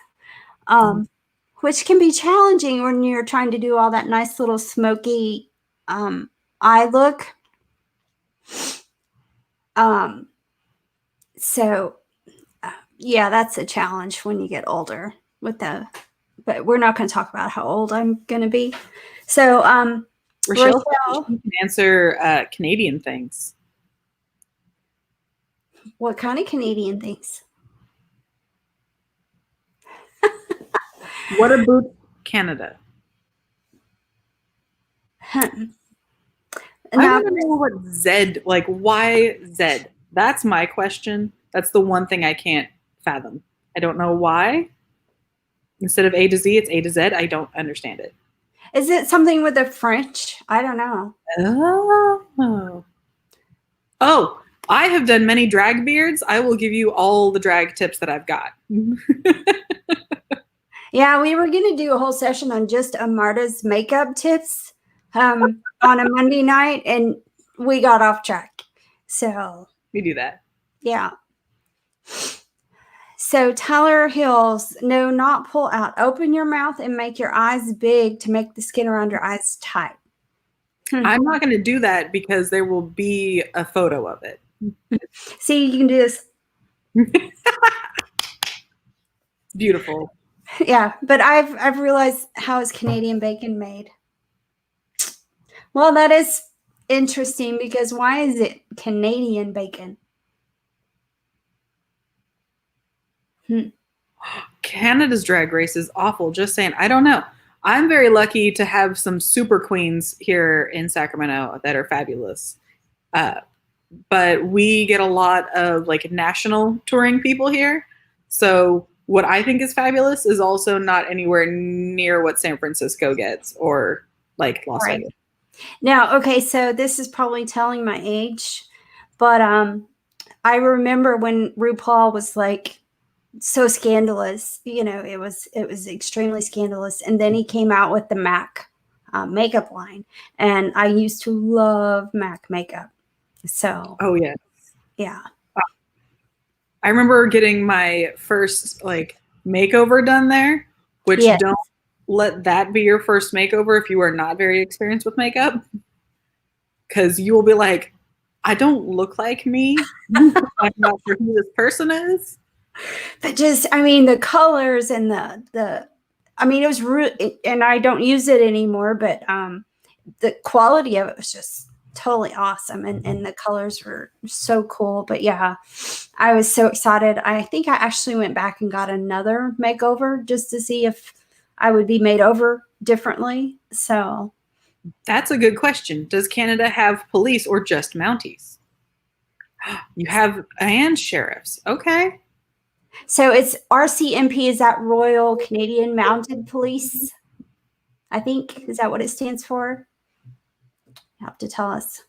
which can be challenging when you're trying to do all that nice little smoky eye look. So yeah, that's a challenge when you get older with but we're not going to talk about how old I'm going to be. So, Rochelle can answer Canadian things. What kind of Canadian things? What about Canada? I want to know what Z, like why Z? That's my question. That's the one thing I can't fathom. I don't know why. Instead of A to Z, it's A to Z. I don't understand it. Is it something with the French? I don't know. Oh, I have done many drag beards. I will give you all the drag tips that I've got. Yeah, we were going to do a whole session on just Amarta's makeup tips on a Monday night, and we got off track. So we do that. Yeah. So Tyler Hills, no, not pull out. Open your mouth and make your eyes big to make the skin around your eyes tight. I'm not going to do that because there will be a photo of it. See, you can do this. Beautiful. Yeah, but I've realized how is Canadian bacon made. Well, that is interesting because why is it Canadian bacon? Canada's drag race is awful. Just saying. I don't know. I'm very lucky to have some super queens here in Sacramento that are fabulous. But we get a lot of like national touring people here. So what I think is fabulous is also not anywhere near what San Francisco gets or like Las Vegas. Now, okay, so this is probably telling my age, but I remember when RuPaul was like so scandalous, you know, it was extremely scandalous, and then he came out with the MAC makeup line, and I used to love MAC makeup. So yeah, I remember getting my first like makeover done there, which don't let that be your first makeover if you are not very experienced with makeup, because you will be like, I don't look like me. I'm not sure who this person is. But just, I mean, the colors and the I mean, it was and I don't use it anymore, but the quality of it was just totally awesome, and the colors were so cool. But yeah, I was so excited. I think I actually went back and got another makeover just to see if I would be made over differently. So that's a good question. Does Canada have police or just Mounties? You have and sheriffs. Okay. So it's RCMP, is that Royal Canadian Mounted Police? I think, is that what it stands for? You have to tell us.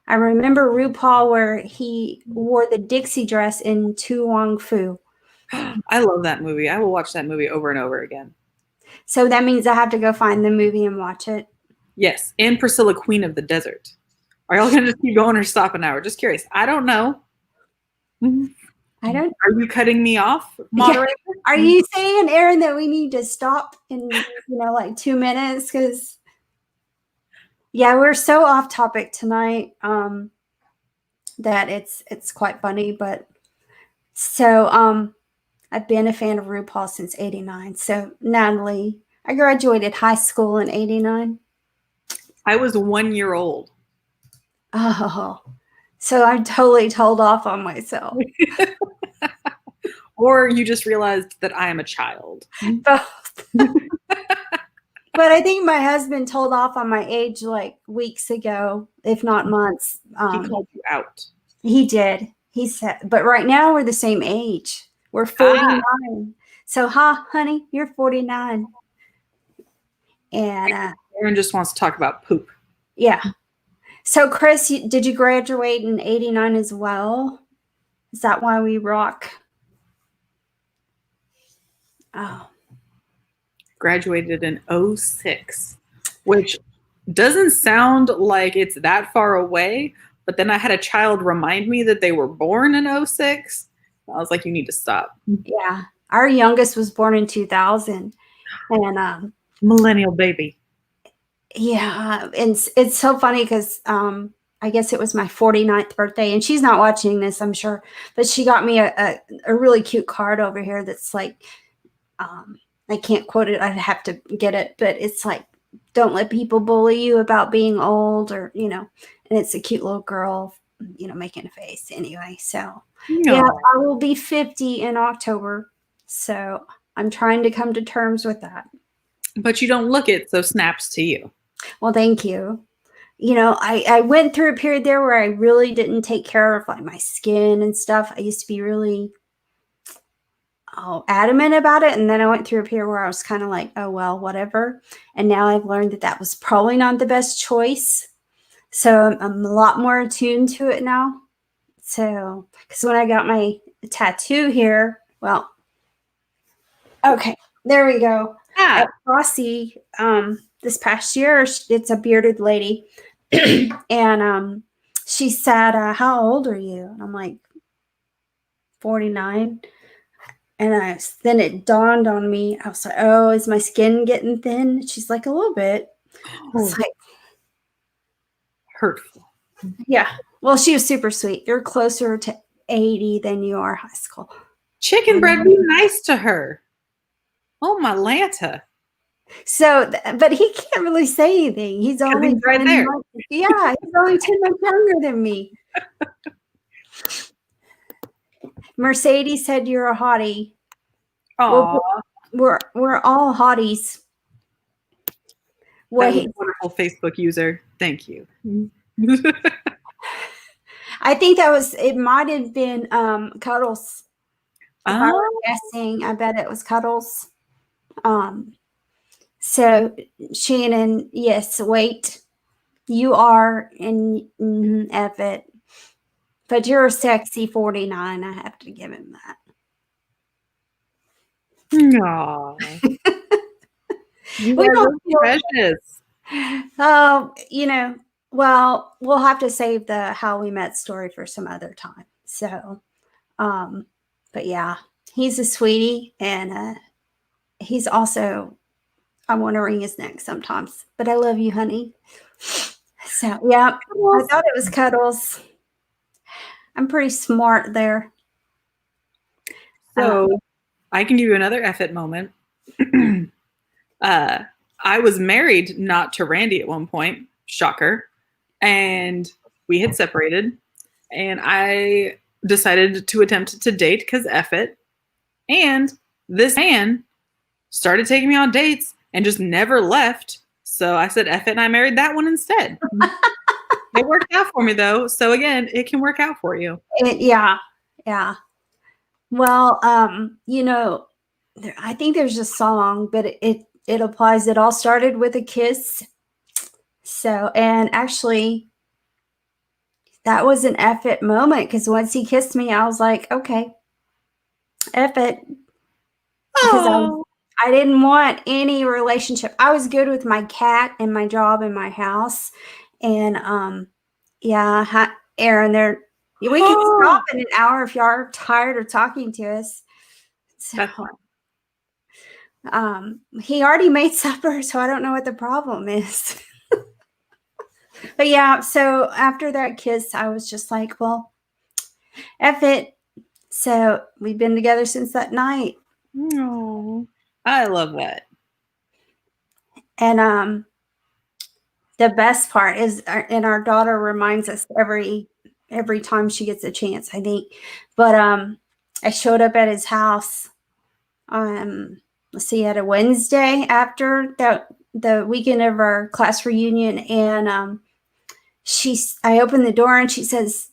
I remember RuPaul where he wore the Dixie dress in Tu Wong Fu. I love that movie. I will watch that movie over and over again. So that means I have to go find the movie and watch it. Yes, and Priscilla, Queen of the Desert. Are y'all going to just keep going or stop an hour? Just curious. I don't know. I don't. Are you cutting me off, moderator? Yeah. Are you saying, Aaron, that we need to stop in, like 2 minutes? Because, yeah, we're so off topic tonight that it's quite funny. But so I've been a fan of RuPaul since '89. So Natalie, I graduated high school in '89. I was 1 year old. Oh, so I totally told off on myself. Or you just realized that I am a child. Both. But I think my husband told off on my age like weeks ago, if not months. He called you out. He did. He said, but right now we're the same age. We're 49. So, honey, you're 49. And Aaron just wants to talk about poop. Yeah. So, Chris, did you graduate in '89 as well? Is that why we rock? Oh. Graduated in 06, which doesn't sound like it's that far away, But then I had a child remind me that they were born in 06. I was like, you need to stop. Yeah. Our youngest was born in 2000. And Millennial baby. yeah, it's so funny because I guess it was my 49th birthday, and she's not watching this, I'm sure, but she got me a really cute card over here that's like, I can't quote it, I'd have to get it, but it's like, don't let people bully you about being old, or, you know, and it's a cute little girl, you know, making a face anyway. So yeah, I will be 50 in October, so I'm trying to come to terms with that. But you don't look it, so snaps to you. Well, thank you. You know, I went through a period there where I really didn't take care of like my skin and stuff. I used to be really adamant about it. And then I went through a period where I was kind of like, oh, well, whatever. And now I've learned that that was probably not the best choice. So I'm a lot more attuned to it now. So, because when I got my tattoo here, well, okay, there we go. At Rossi, this past year, it's a bearded lady. And she said, how old are you? And I'm like, 49. And then it dawned on me. I was like, oh, is my skin getting thin? She's like, a little bit. It's like, hurtful. Yeah. Well, she was super sweet. You're closer to 80 than you are high school. Clinkenbeard, be nice to her. Oh, my Lanta. So, but he can't really say anything. He's only right there. Yeah, he's only 10 months younger than me. Mercedes said you're a hottie. Aww. We're all hotties. That was a wonderful Facebook user. Thank you. I think it might have been Cuddles. If I were guessing, I bet it was Cuddles. So Shannon, yes, wait. You are in F it. But you're a sexy 49. I have to give him that. Aww. You are precious. Oh, you know, well, we'll have to save the how we met story for some other time. So, but yeah, he's a sweetie, and he's also, I want to wring his neck sometimes, but I love you, honey. So yeah, I thought it was Cuddles. I'm pretty smart there. So I can give you another F-it moment. I was married not to Randy at one point, shocker, and we had separated, and I decided to attempt to date because F it, and this man started taking me on dates and just never left. So I said F it, and I married that one instead. It worked out for me though. So again, it can work out for you. Yeah. Well, you know, I think there's a song, but it applies. It all started with a kiss. So, and actually, that was an F it moment, because once he kissed me, I was like, okay, F it. Because I didn't want any relationship. I was good with my cat and my job and my house. And yeah, Aaron, we can stop in an hour if you are tired of talking to us. So, that's fine. He already made supper, so I don't know what the problem is. But yeah, so after that kiss, I was just like, well, F it. So we've been together since that night. Oh, I love that. And the best part is, and our daughter reminds us every time she gets a chance, I think. But I showed up at his house. Let's see, at a Wednesday after the weekend of our class reunion, and I opened the door and she says,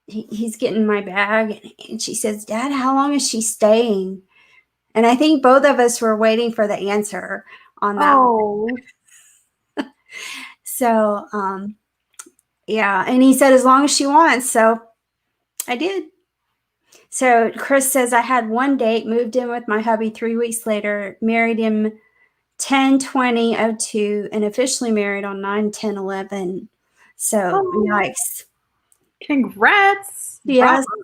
he's getting my bag, and she says, Dad, how long is she staying? And I think both of us were waiting for the answer on that. So yeah, and he said as long as she wants. So I did. So Chris says, I had one date, moved in with my hubby 3 weeks later, married him 10/20/02, and officially married on 9/10/11. So yikes. Congrats. Yes. Bravo.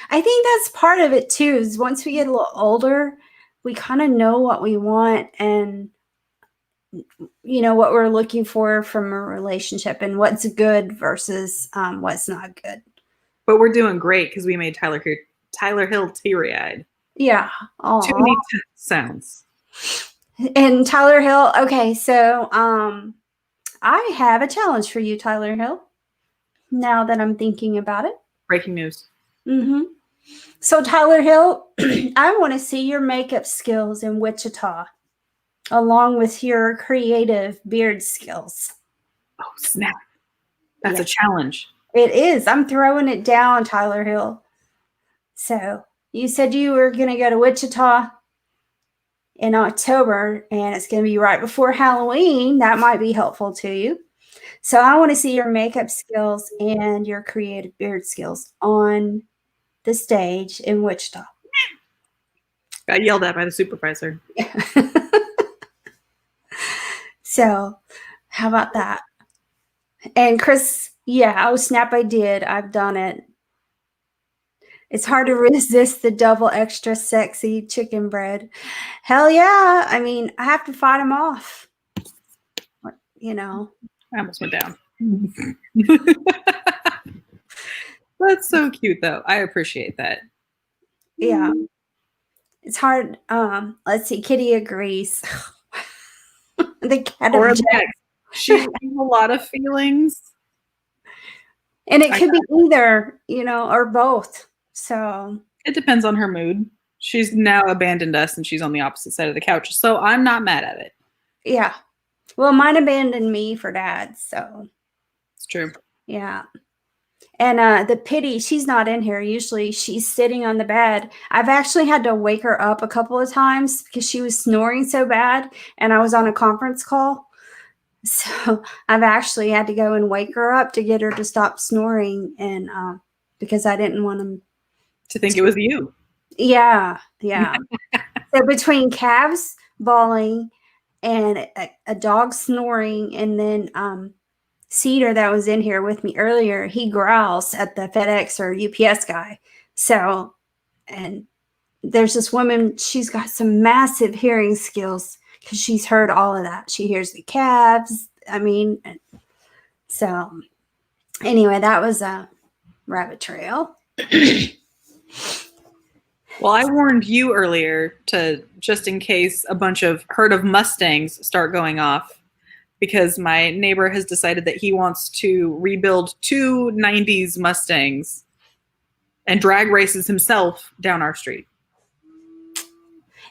I think that's part of it too, is once we get a little older, we kind of know what we want and what we're looking for from a relationship and what's good versus what's not good. But we're doing great because we made Tyler Hill teary-eyed. Yeah. Too many sounds. And Tyler Hill, okay, so I have a challenge for you, Tyler Hill, now that I'm thinking about it. Breaking news. Mm-hmm. So, Tyler Hill, I want to see your makeup skills in Wichita, along with your creative beard skills. Oh, snap. That's a challenge. It is. I'm throwing it down, Tyler Hill. So, you said you were going to go to Wichita in October, and it's going to be right before Halloween. That might be helpful to you. So, I want to see your makeup skills and your creative beard skills on the stage in Wichita. Got yelled at by the supervisor. So, how about that? And Chris, oh snap, I did. I've done it. It's hard to resist the double extra sexy chicken bread. Hell yeah. I mean, I have to fight them off. I almost went down. That's so cute, though. I appreciate that. Yeah. It's hard. Let's see. Kitty agrees. The cat or she has a lot of feelings. And it could be either, or both. So it depends on her mood. She's now abandoned us and she's on the opposite side of the couch. So I'm not mad at it. Yeah. Well, mine abandoned me for Dad. So it's true. Yeah. And the pity, she's not in here. Usually she's sitting on the bed. I've actually had to wake her up a couple of times because she was snoring so bad. And I was on a conference call. So I've actually had to go and wake her up to get her to stop snoring. And because I didn't want them to think it was you. Yeah. Yeah. So between calves bawling and a dog snoring, and then Cedar that was in here with me earlier, he growls at the FedEx or UPS guy. So, and there's this woman, she's got some massive hearing skills because she's heard all of that. She hears the calves. I mean, so anyway, that was a rabbit trail. Well, I warned you earlier to, just in case a bunch of herd of Mustangs start going off, because my neighbor has decided that he wants to rebuild 2 90s Mustangs and drag races himself down our street.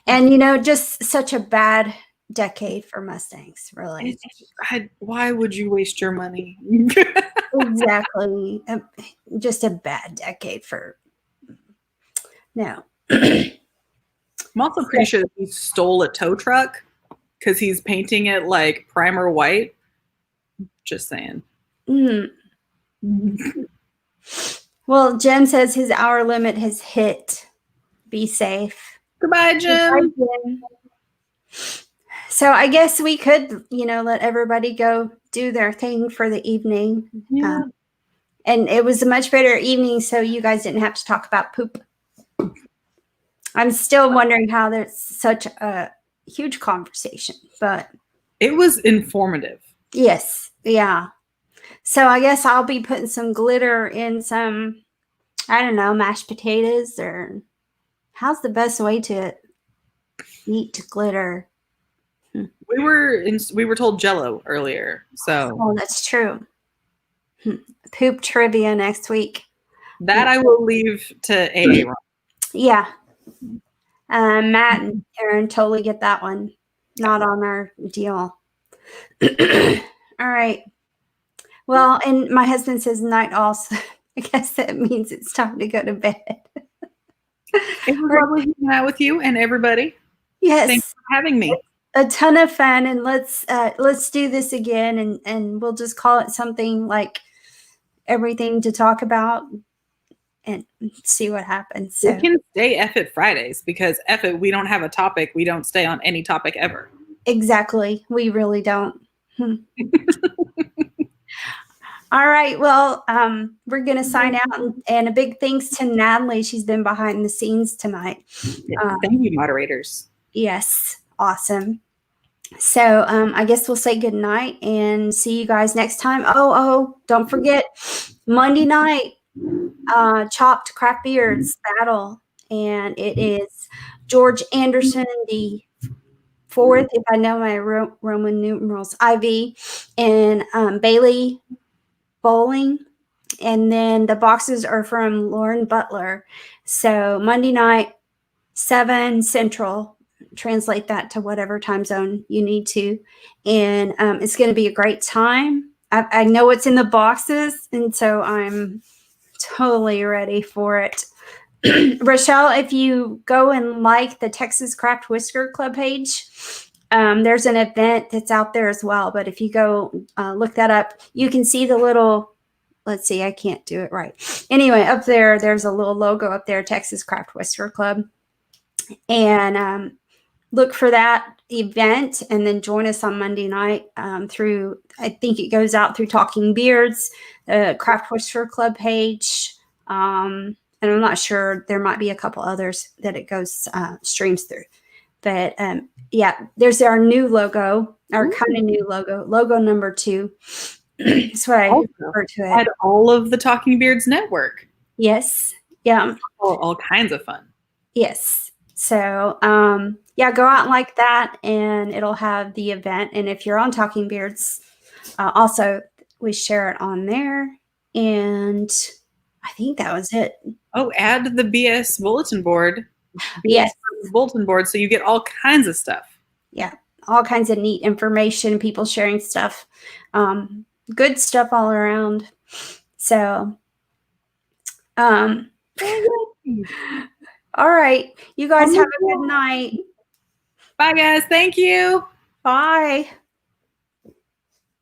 And, just such a bad decade for Mustangs, really. Why would you waste your money? Exactly. Just a bad decade for... No. I'm also pretty sure that he stole a tow truck because he's painting it like primer white. Just saying. Well, Jen says his hour limit has hit. Be safe. Goodbye, Jen. Goodbye, Jen. So I guess we could, let everybody go do their thing for the evening. Yeah. And it was a much better evening, so you guys didn't have to talk about poop. I'm still wondering how there's such a huge conversation, but it was informative. Yes. Yeah. So I guess I'll be putting some glitter in some, I don't know, mashed potatoes, or how's the best way to eat glitter? We were told Jell-O earlier, so. Oh, that's true. Poop trivia next week. That I will leave to AA. Yeah. Matt and Aaron totally get that one. Not on our deal. All right. Well, and my husband says night also. I guess that means it's time to go to bed. It was lovely hanging out with you and everybody. Yes. Thanks for having me. A ton of fun, and let's do this again, and we'll just call it something like everything to talk about and see what happens. So. We can stay F it Fridays because F it, we don't have a topic. We don't stay on any topic ever. Exactly. We really don't. All right. Well, we're going to sign out, and a big thanks to Natalie. She's been behind the scenes tonight. Yes, thank you, moderators. Yes. Awesome. So I guess we'll say good night and see you guys next time. Oh, don't forget Monday night, Chopped Craft Beards battle. And it is George Anderson, the fourth, if I know my Roman numerals, IV, and Bailey Bowling. And then the boxes are from Lauren Butler. So Monday night, 7 Central. Translate that to whatever time zone you need to. And it's going to be a great time. I know what's in the boxes, and so I'm totally ready for it. Rochelle, if you go and like the Texas Craft Whisker Club page, there's an event that's out there as well. But if you go look that up, you can see the little, let's see, I can't do it right. Anyway, up there, there's a little logo up there, Texas Craft Whisker Club. And look for that event and then join us on Monday night through, I think it goes out through Talking Beards, the Craft Whisker Club page. And I'm not sure, there might be a couple others that it goes streams through. But yeah, there's our new logo, our kind of new logo number 2. That's what I refer to it. Had all of the Talking Beards network. Yes. Yeah. All kinds of fun. Yes. So, yeah, go out and like that, and it'll have the event. And if you're on Talking Beards, also we share it on there. And I think that was it. Oh, add the BS bulletin board. Yes. Bulletin board, so you get all kinds of stuff. Yeah, all kinds of neat information, people sharing stuff, good stuff all around. So, all right, you guys have a good night. Bye, guys. Thank you. Bye.